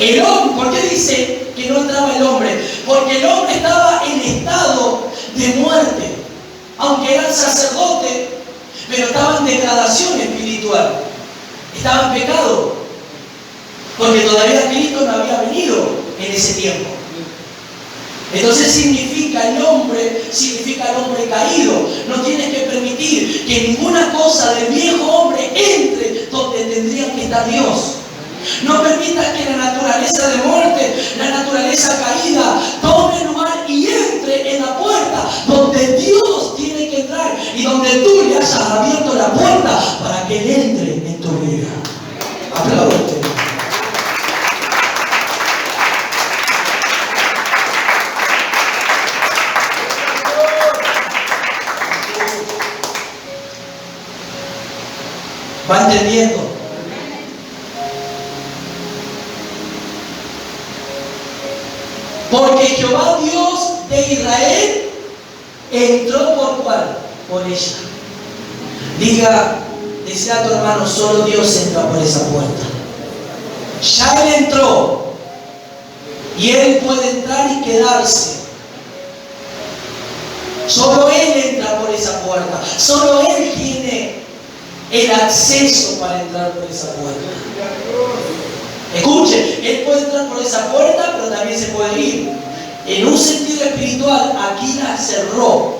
El hombre, ¿por qué dice que no entraba el hombre? Porque el hombre estaba en estado de muerte, aunque eran sacerdotes, pero estaba en degradación espiritual, estaba en pecado. Porque todavía Cristo no había venido en ese tiempo. Entonces significa el hombre caído. No tienes que permitir que ninguna cosa del viejo hombre entre donde tendría que estar Dios. No permitas que la naturaleza de muerte, la naturaleza caída, tome lugar y entre en la puerta donde Dios tiene que entrar y donde tú le hayas abierto la puerta para que Él entre en tu vida. Apláudete. ¿Va entendiendo? Porque Jehová Dios de Israel entró por ¿cuál? Por ella. Decía a tu hermano, solo Dios entra por esa puerta. Ya Él entró y Él puede entrar y quedarse. Solo Él entra por esa puerta. Solo Él tiene el acceso para entrar por esa puerta. Escuche, Él puede entrar por esa puerta, pero también se puede ir. En un sentido espiritual, aquí la cerró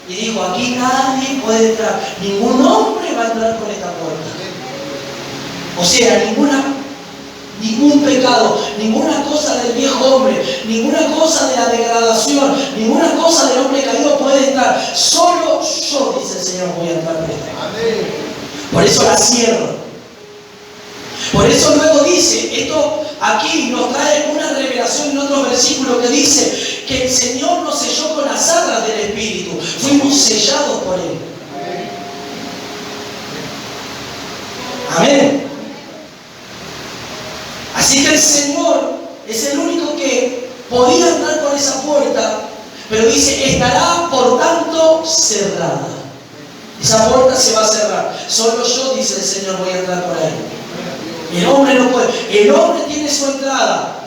y dijo, aquí nadie puede entrar. Ningún hombre va a entrar por esta puerta. O sea, ningún pecado, ninguna cosa del viejo hombre, ninguna cosa de la degradación, ninguna cosa del hombre caído puede entrar. Solo yo, dice el Señor, voy a entrar por esta puerta. Por eso la cierro. Por eso luego dice, esto aquí nos trae una revelación en otro versículo que dice que el Señor nos selló con las arras del Espíritu. Fuimos sellados por Él. Amén. Así que el Señor es el único que podía entrar por esa puerta, pero dice, estará por tanto cerrada. Esa puerta se va a cerrar. Solo yo, dice el Señor, voy a entrar por ahí. El hombre no puede. El hombre tiene su entrada.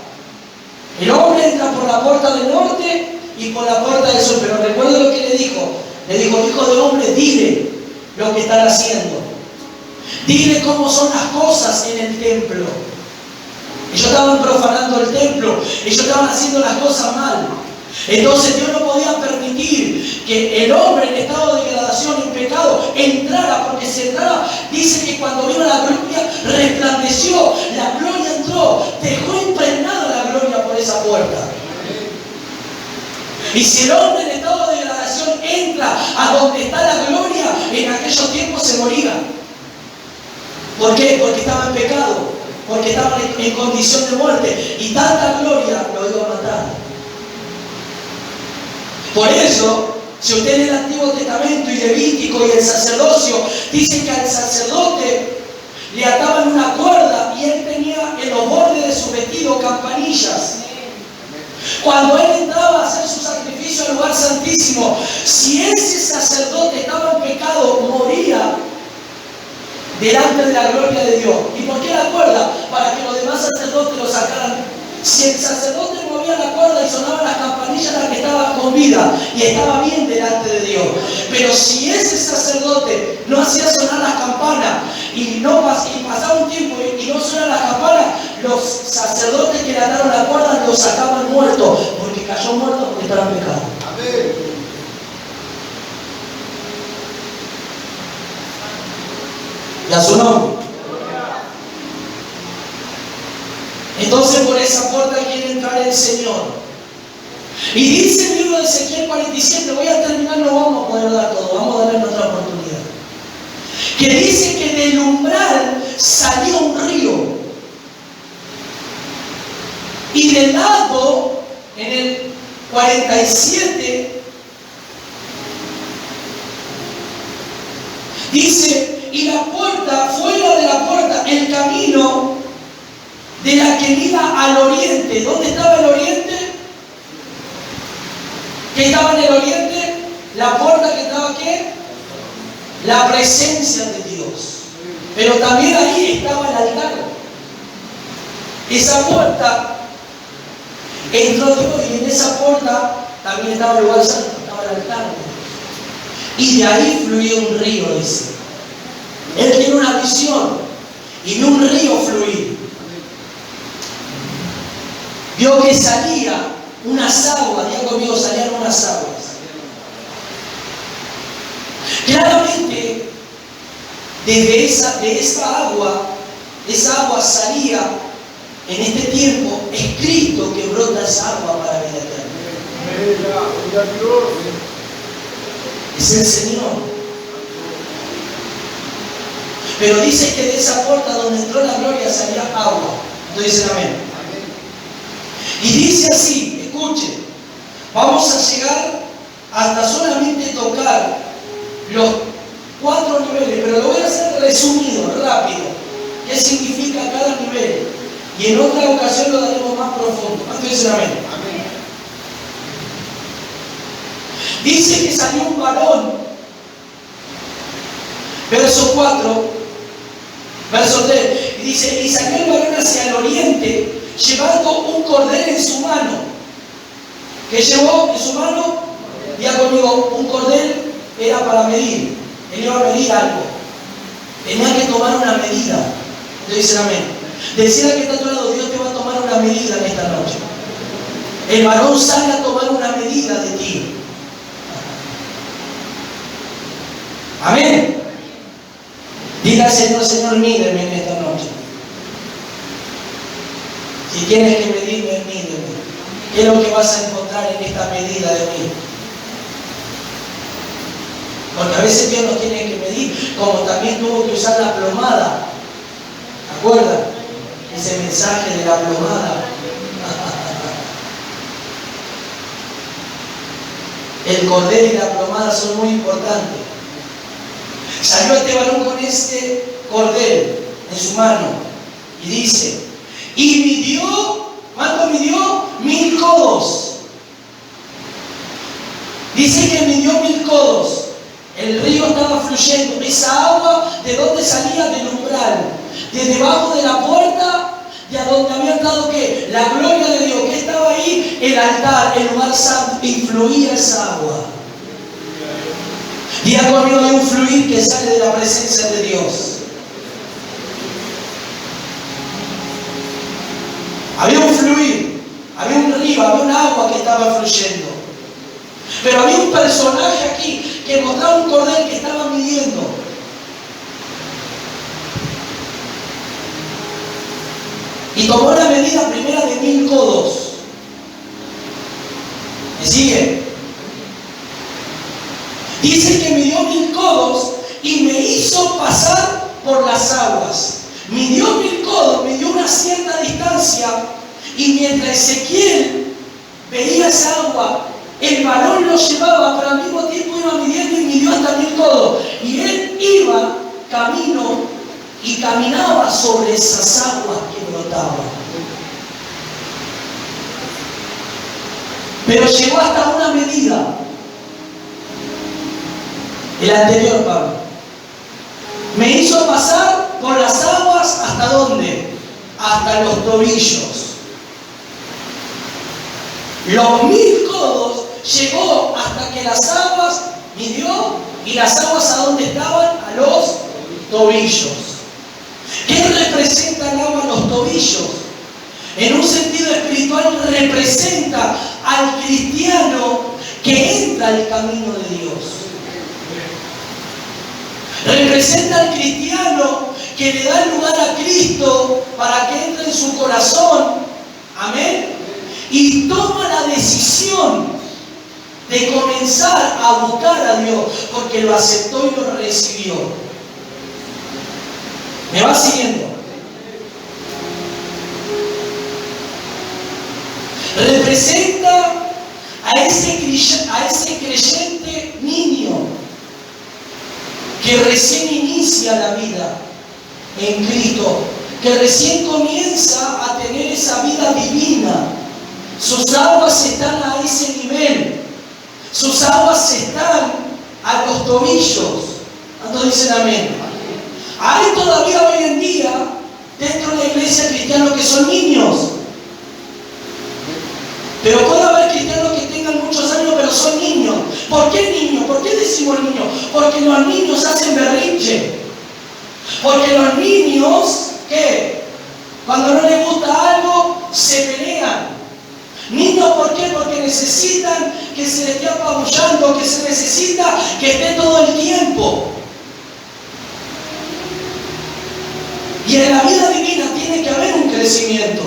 El hombre entra por la puerta del norte y por la puerta del sur. Pero recuerda lo que le dijo. Le dijo, hijo de hombre, dile lo que están haciendo. Dile cómo son las cosas en el templo. Ellos estaban profanando el templo. Ellos estaban haciendo las cosas mal. Entonces Dios no podía permitir que el hombre en estado de degradación, en pecado, entrara, porque si entrara, dice que cuando vino la gloria, resplandeció, la gloria entró, dejó impregnada la gloria por esa puerta. Y si el hombre en estado de degradación entra a donde está la gloria, en aquellos tiempos se moría. ¿Por qué? Porque estaba en pecado, porque estaba en condición de muerte, y tanta gloria lo iba a matar. Por eso, si usted lee el Antiguo Testamento y Levítico y el sacerdocio, dicen que al sacerdote le ataban una cuerda y él tenía en los bordes de su vestido campanillas. Cuando él entraba a hacer su sacrificio al lugar santísimo, si ese sacerdote estaba en pecado, moría delante de la gloria de Dios. ¿Y por qué la cuerda? Para que los demás sacerdotes lo sacaran. Si el sacerdote movía la cuerda y sonaban las campanillas, era que estaba con vida y estaba bien delante de Dios. Pero si ese sacerdote no hacía sonar las campanas y pasaba un tiempo y no sonaban las campanas, los sacerdotes que le ataron la cuerda lo sacaban muerto, porque cayó muerto porque estaba en pecado. Amén. Y a su nombre. Entonces por esa puerta quiere entrar el Señor. Y dice el libro de Ezequiel 47, voy a terminar, no vamos a poder dar todo, vamos a darle otra oportunidad. Que dice que del umbral salía un río. Y del lado, en el 47, dice, y la puerta, fuera de la puerta, el camino de la que iba al oriente. ¿Dónde estaba el oriente? ¿Qué estaba en el oriente? La puerta que estaba ¿qué? La presencia de Dios. Pero también ahí estaba el altar. Esa puerta entró Dios y en esa puerta también estaba el lugar santo, estaba el altar. Y de ahí fluía un río, dice. Él tiene una visión y vio un río fluir. Vio que salía unas aguas, diga conmigo, salían unas aguas. Claramente, de esa agua salía en este tiempo, es Cristo que brota esa agua para vida eterna. Es el Señor. Pero dice que de esa puerta donde entró la gloria salía agua. Entonces dicen amén. Y dice así, escuche, vamos a llegar hasta solamente tocar los 4 niveles, pero lo voy a hacer resumido, rápido. ¿Qué significa cada nivel? Y en otra ocasión lo daremos más profundo. ¿Cuánto dicen amén? Amén. Dice que salió un varón, verso 4, verso 3, y dice, y salió el varón hacia el oriente, llevando un cordel en su mano. ¿Qué llevó en su mano? Diga conmigo, un cordel era para medir. Él iba a medir algo. Tenía que tomar una medida. Entonces dicen amén. Decía que está a tu lado, Dios te va a tomar una medida en esta noche. El varón sale a tomar una medida de ti. Amén. Diga al Señor, Señor, mídeme en esta noche. Si tienes que medirme, mídeme. ¿Qué es lo que vas a encontrar en esta medida de mí? Porque a veces Dios nos tiene que medir, como también tuvo que usar la plomada. ¿Te acuerdas? Ese mensaje de la plomada. El cordel y la plomada son muy importantes. Salió este varón con este cordel en su mano y dice, y midió, ¿cuánto midió? 1000 codos. Dice que midió 1000 codos. El río estaba fluyendo. Esa agua, ¿de dónde salía? Del umbral. De debajo de la puerta, de a donde había entrado ¿qué? La gloria de Dios. ¿Qué estaba ahí? El altar, el lugar santo. Y fluía esa agua. Diga conmigo, hay un fluir que sale de la presencia de Dios. Había un fluir, había un río, río, había un agua que estaba fluyendo. Pero había un personaje aquí que mostraba un cordel que estaba midiendo. Y tomó una medida primera de 1000 codos. ¿Me sigue? Dice que midió 1000 codos y me hizo pasar por las aguas. Midió 1000 codos, midió una cierta distancia, y mientras Ezequiel veía esa agua, el varón lo llevaba, pero al mismo tiempo iba midiendo y midió hasta 1000 codos. Y él iba camino y caminaba sobre esas aguas que brotaban. Pero llegó hasta una medida. El anterior, Pablo. Me hizo pasar por las aguas, ¿hasta dónde? Hasta los tobillos. Los 1000 codos llegó hasta que las aguas midió, y las aguas ¿a dónde estaban? A los tobillos. ¿Qué representa el agua a los tobillos? En un sentido espiritual representa al cristiano que entra al camino de Dios. Representa al cristiano que le da lugar a Cristo para que entre en su corazón. Amén. Y toma la decisión de comenzar a buscar a Dios porque lo aceptó y lo recibió. ¿Me va siguiendo? Representa a ese creyente niño que recién inicia la vida en Cristo, que recién comienza a tener esa vida divina. Sus aguas están a ese nivel, sus aguas están a los tobillos. ¿Cuántos dicen amén? Hay todavía hoy en día dentro de la iglesia cristianos que son niños. Pero puede haber cristianos que tengan muchos años, pero son niños. ¿Por qué niños? ¿Por qué decimos niños? Porque los niños hacen berrinche. Porque los niños, ¿qué? Cuando no les gusta algo, se pelean. Niños, ¿por qué? Porque necesitan que se les esté apabullando, que se necesita que esté todo el tiempo. Y en la vida divina tiene que haber un crecimiento.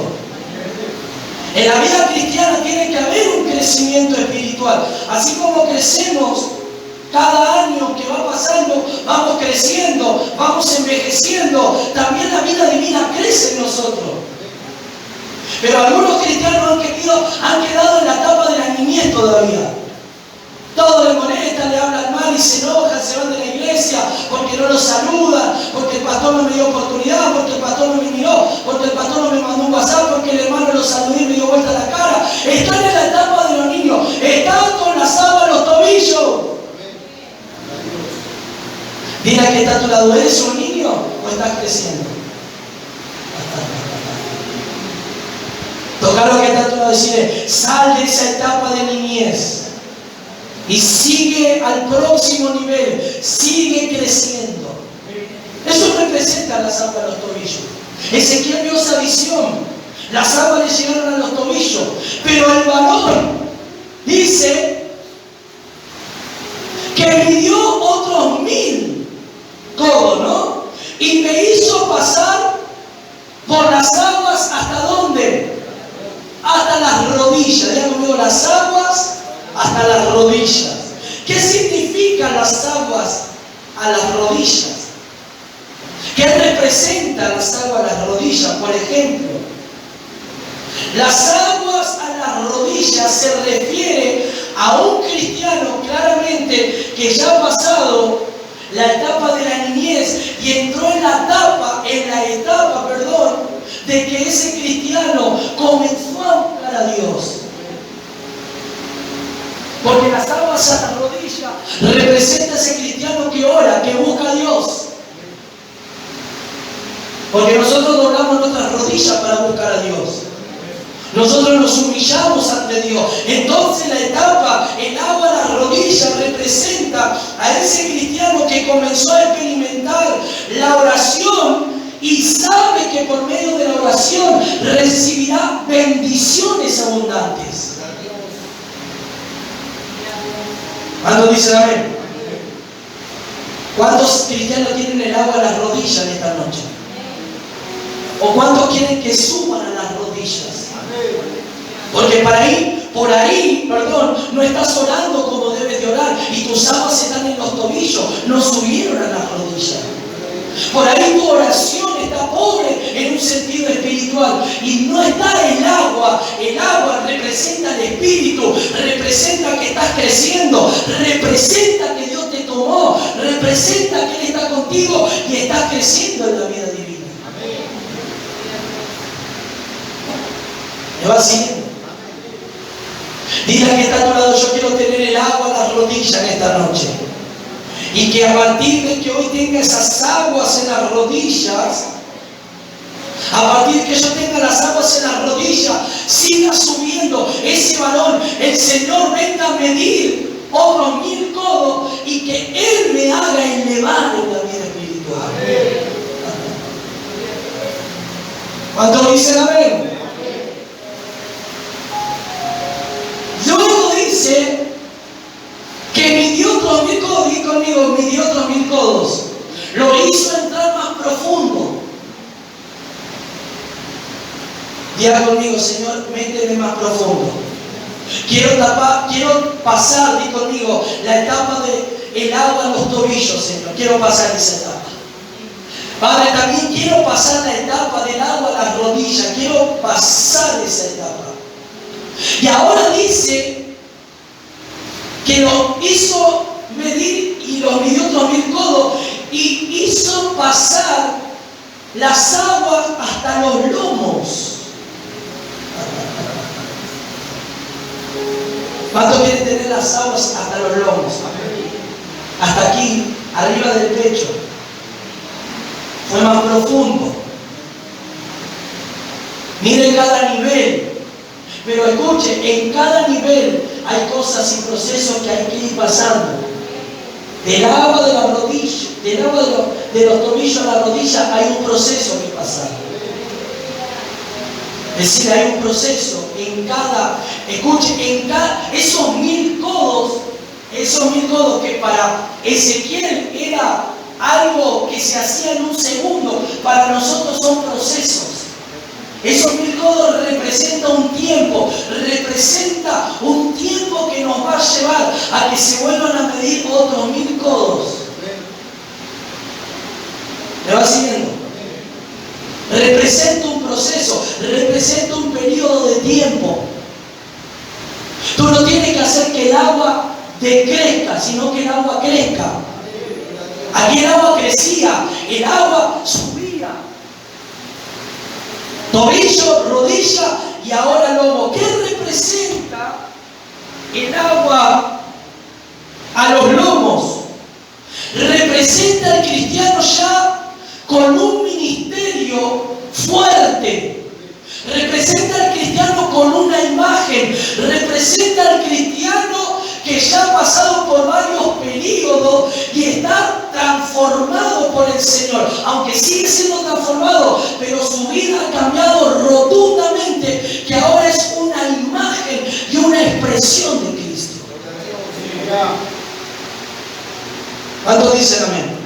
En la vida cristiana tiene que haber un crecimiento espiritual. Así como crecemos cada año que va pasando, vamos creciendo, vamos envejeciendo, también la vida divina crece en nosotros. Pero algunos cristianos han quedado en la etapa de la niñez todavía. Todo le molesta, le hablan mal y se enojan, se van de la iglesia porque no los saludan, porque el pastor no me dio oportunidad, porque el pastor no me miró, porque el pastor no me mandó un WhatsApp, porque el hermano lo saludó y me dio vuelta la cara. Están en la etapa de los niños, están con las aguas a los tobillos. Dile que está a tu lado, ¿eres un niño o estás creciendo? Tocar lo que está a tu lado y decirle, sal de esa etapa de niñez y sigue al próximo nivel, sigue creciendo. Eso representa las aguas a los tobillos. Ezequiel vio esa visión, las aguas le llegaron a los tobillos, pero el varón dice que midió otros 1000 codos, ¿no? Y me hizo pasar por las aguas, ¿hasta dónde? Hasta las rodillas. Ya conmigo, las aguas hasta las rodillas. ¿Qué significan las aguas a las rodillas? ¿Qué representan las aguas a las rodillas? Por ejemplo, las aguas a las rodillas se refiere a un cristiano claramente que ya ha pasado la etapa de la niñez y entró en la etapa, de que ese cristiano comenzó a buscar a Dios. Porque las aguas a la rodilla representa a ese cristiano que ora, que busca a Dios. Porque nosotros doblamos nuestras rodillas para buscar a Dios. Nosotros nos humillamos ante Dios. Entonces la etapa, el agua a la rodilla representa a ese cristiano que comenzó a experimentar la oración y sabe que por medio de la oración recibirá bendiciones abundantes. ¿Cuántos dicen amén? ¿Cuántos cristianos tienen el agua a las rodillas en esta noche? ¿O cuántos quieren que suban a las rodillas? Porque por ahí, no estás orando como debes de orar y tus aguas están en los tobillos, no subieron a las rodillas. Por ahí tu oración está pobre en un sentido espiritual y no está el agua. El agua representa el espíritu, representa que estás creciendo, representa que Dios te tomó, representa que Él está contigo y estás creciendo en la vida divina. ¿Me va siguiendo? Dile al que está a tu lado: yo quiero tener el agua a las rodillas en esta noche. Y que a partir de que hoy tenga esas aguas en las rodillas, a partir de que yo tenga las aguas en las rodillas, siga subiendo ese varón. El Señor venga a medir otros 1000 codos y que Él me haga elevar en la vida espiritual. ¿Cuántos dicen amén? Luego dice que midió otros 1000 codos, y conmigo, midió otros 1000 codos. Lo hizo entrar más profundo. Diga conmigo: Señor, méteme más profundo. Quiero pasar, di conmigo, la etapa del agua a los tobillos, Señor. Quiero pasar esa etapa. Padre, también quiero pasar la etapa del agua a las rodillas. Quiero pasar esa etapa. Y ahora dice que lo hizo medir y lo midió otros 1000 codos y hizo pasar las aguas hasta los lomos. ¿Cuántos quieren tener las aguas hasta los lomos? Hasta aquí, arriba del pecho. Fue más profundo. Miren cada nivel. Pero escuche, en cada nivel hay cosas y procesos que hay que ir pasando. Del agua de la rodilla, del agua de los tobillos a la rodilla, hay un proceso que pasar. Es decir, hay un proceso en cada, escuche, en cada, esos 1000 codos que para Ezequiel era algo que se hacía en un segundo, para nosotros son procesos. Esos 1000 codos representa un tiempo que nos va a llevar a que se vuelvan a medir otros 1000 codos. ¿Me va siguiendo? Representa un proceso, representa un periodo de tiempo. Tú no tienes que hacer que el agua decrezca, sino que el agua crezca. Aquí el agua crecía, el agua subía. Tobillo, rodilla y ahora lomo. ¿Qué representa el agua a los lomos? Representa al cristiano ya con un ministerio fuerte. Representa al cristiano con una imagen. Representa al cristiano que ya ha pasado por varios periodos y está transformado por el Señor. Aunque sigue siendo transformado, pero su vida ha cambiado rotundamente, que ahora es una imagen y una expresión de Cristo. ¿Cuántos dicen amén?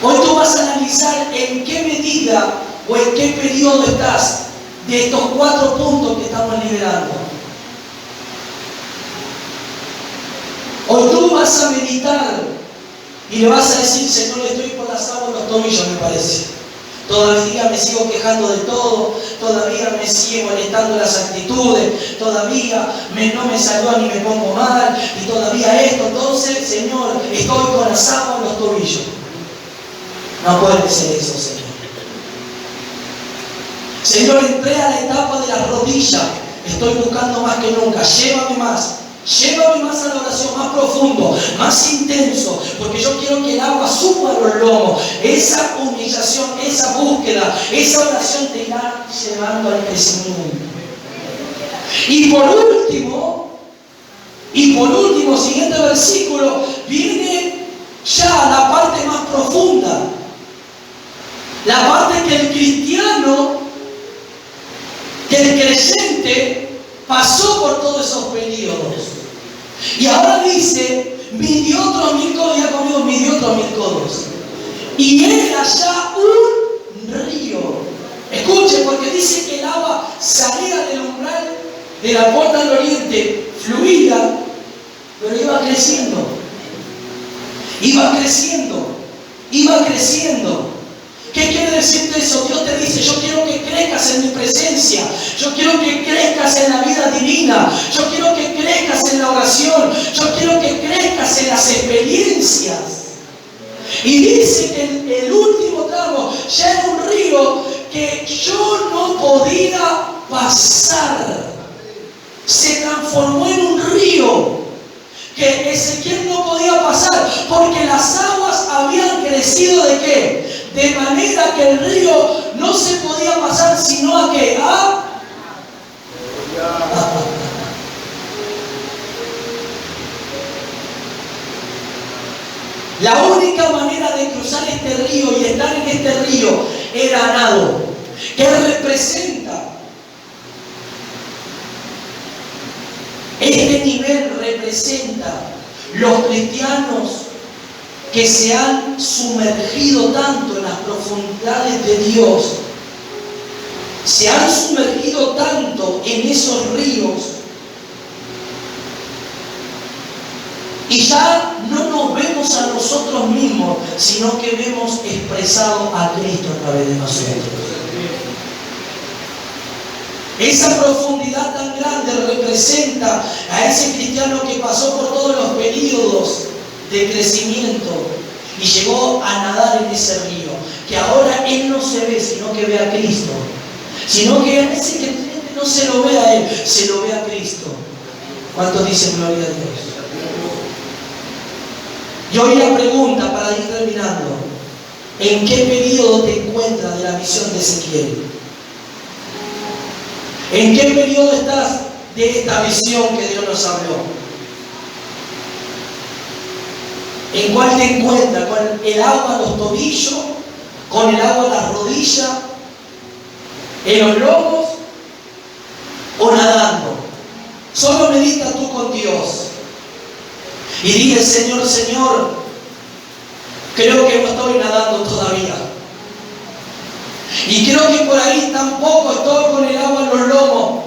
Hoy tú vas a analizar en qué medida o en qué periodo estás de estos 4 puntos que estamos liberando. Hoy tú vas a meditar y le vas a decir: Señor, estoy por las aguas de los tobillos, me parece. Todavía me sigo quejando de todo, todavía me sigue molestando las actitudes, todavía no me saludan ni me pongo mal, y todavía esto. Entonces, Señor, estoy con las aguas de los tobillos. No puede ser eso, Señor. Señor, entré a la etapa de la rodilla. Estoy buscando más que nunca. Llévame más a la oración, más profundo, más intenso, porque yo quiero que el agua suba a los lomos. Esa humillación, esa búsqueda, esa oración te irá llevando al crecimiento. Y por último, siguiente versículo, viene ya la parte más profunda. La parte que el cristiano, que el creyente pasó por todos esos periodos. Y ahora dice, midió otros 1000 codos, ya conmigo, midió otros 1000 codos. Y era ya un río. Escuchen, porque dice que el agua salía del umbral de la puerta del oriente, fluida, pero iba creciendo. Iba creciendo. Iba creciendo. ¿Qué quiere decirte eso? Dios te dice, yo quiero que crezcas en mi presencia. Yo quiero que crezcas en la vida divina. Yo quiero que crezcas en la oración. Yo quiero que crezcas en las experiencias. Y dice que el último tramo ya era un río que yo no podía pasar. Se transformó en un río que Ezequiel no podía pasar porque las aguas habían crecido ¿de qué? De manera que el río no se podía pasar sino a ¿qué? La única manera de cruzar este río y estar en este río era nado. ¿Qué representa? Este nivel representa los cristianos que se han sumergido tanto en las profundidades de Dios, se han sumergido tanto en esos ríos y ya no nos vemos a nosotros mismos, sino que vemos expresado a Cristo a través de nosotros. Esa profundidad tan grande representa a ese cristiano que pasó por todos los periodos de crecimiento y llegó a nadar en ese río, que ahora él no se ve, sino que ve a Cristo, sino que a ese creyente no se lo ve a él, se lo ve a Cristo. ¿Cuántos dicen gloria a Dios? Y hoy la pregunta para ir terminando, ¿en qué periodo te encuentras de la visión de Ezequiel? ¿En qué periodo estás de esta visión que Dios nos habló? ¿En cuál te encuentras? ¿Con el agua a los tobillos? ¿Con el agua a las rodillas? ¿En los lomos? ¿O nadando? Solo medita tú con Dios. Y dile, Señor, Señor, creo que no estoy nadando todavía. Y creo que por ahí tampoco estoy con el agua en los lomos.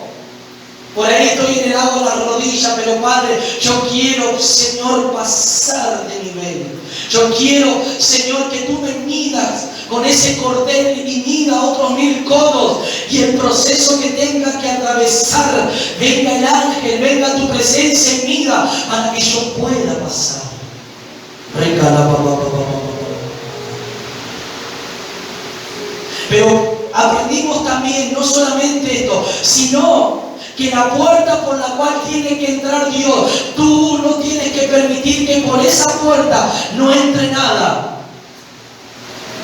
Por ahí estoy en el agua en las rodillas, pero Padre, yo quiero, Señor, pasar de nivel. Yo quiero, Señor, que tú me midas con ese cordel y mida otros 1000 codos. Y el proceso que tenga que atravesar, venga el ángel, venga tu presencia y mida para que yo pueda pasar. Pero aprendimos también, no solamente esto, sino que la puerta por la cual tiene que entrar Dios, tú no tienes que permitir que por esa puerta no entre nada.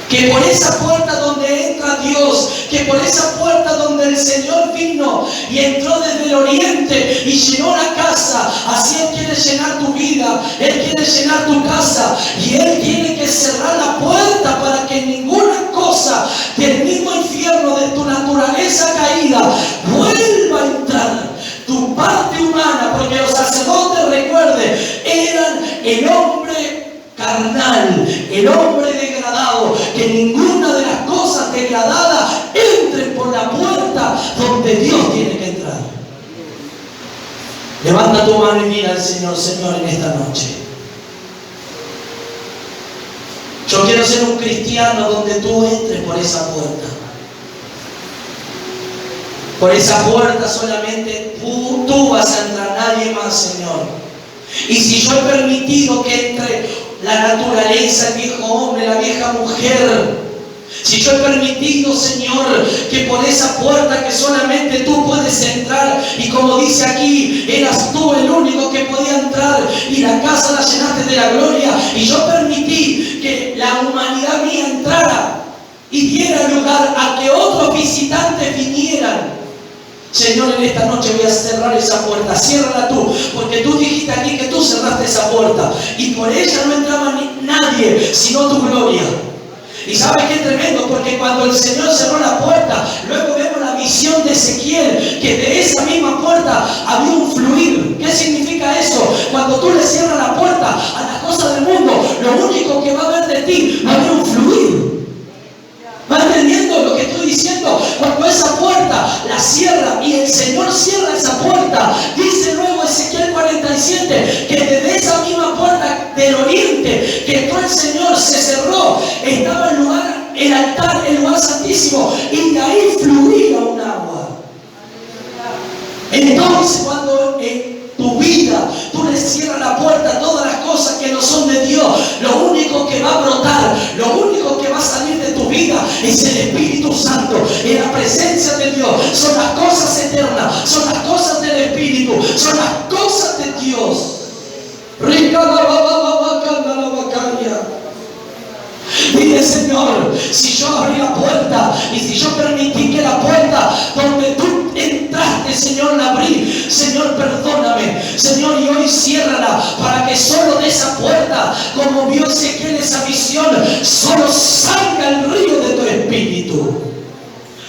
Que por esa puerta donde entra Dios, que por esa puerta donde el Señor vino y entró desde el oriente y llenó la casa, así Él quiere llenar tu vida, Él quiere llenar tu casa y Él tiene que cerrar la puerta para que ninguna cosa del mismo infierno de tu naturaleza caída vuelva a entrar. Tu parte humana, porque los sacerdotes, recuerden, eran el hombre carnal, el hombre degradado, que ninguna de las cosas degradadas entren por la puerta donde Dios tiene que entrar. Levanta tu mano y mira al Señor, Señor, en esta noche. Yo quiero ser un cristiano donde tú entres por esa puerta. Por esa puerta solamente tú vas a entrar, nadie más, Señor. Y si yo he permitido que entre la naturaleza, el viejo hombre, la vieja mujer, si yo he permitido, Señor, que por esa puerta que solamente tú puedes entrar, y como dice aquí, eras tú el único que podía entrar, y la casa la llenaste de la gloria, y yo permití que la humanidad mía entrara y diera lugar a que otros visitantes vinieran. Señor, en esta noche voy a cerrar esa puerta. Ciérrala tú, porque tú dijiste aquí que tú cerraste esa puerta y por ella no entraba nadie sino tu gloria. Y ¿sabes qué tremendo? Porque cuando el Señor cerró la puerta, luego vemos la visión de Ezequiel, que de esa misma puerta había un fluir. ¿Qué significa eso? Cuando tú le cierras la puerta a las cosas del mundo, lo único que va a haber de ti va a haber un fluir. ¿Va entendiendo lo que estoy diciendo? Cuando esa puerta la cierra y el Señor cierra esa puerta, dice luego Ezequiel 47 que desde esa misma puerta del oriente que entró el Señor se cerró, estaba el lugar, el altar, el lugar santísimo, y de ahí fluía un agua. Entonces cuando tu vida, tú le cierras la puerta a todas las cosas que no son de Dios, lo único que va a brotar, lo único que va a salir de tu vida es el Espíritu Santo, en la presencia de Dios. Son las cosas eternas, son las cosas del Espíritu, son las cosas de Dios. Dile, Señor, si yo abrí la puerta y si yo permití que la puerta donde tú entraste, Señor, la abrí, Señor, perdóname, Señor, y hoy ciérrala para que solo de esa puerta, como vio Ezequiel esa visión, solo salga el río de tu Espíritu.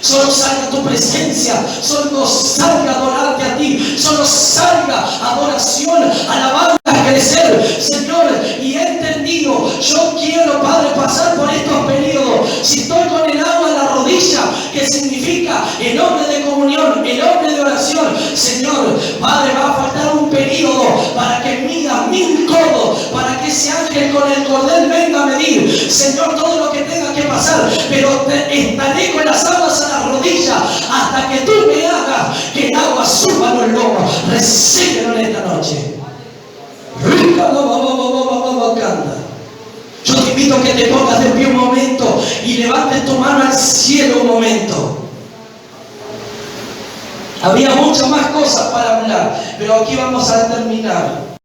Solo salga tu presencia, solo salga adorarte a ti, solo salga adoración, alabanza, crecer, Señor. Y he entendido, yo quiero, Padre, pasar por estos periodos. Si estoy con el agua en la rodilla, que significa el hombre de comunión, el hombre de oración, Señor, Padre, va a faltar un periodo para que mida 1000 codos, para que ese ángel con el cordel venga a medir, Señor, todo lo que tenga que pasar, pero estaré con las aguas a la rodilla hasta que tú me hagas que el agua suba en el lomo. Recíbelo en esta noche. Yo te invito a que te pongas de pie un momento y levantes tu mano al cielo un momento. Había muchas más cosas para hablar, pero aquí vamos a terminar.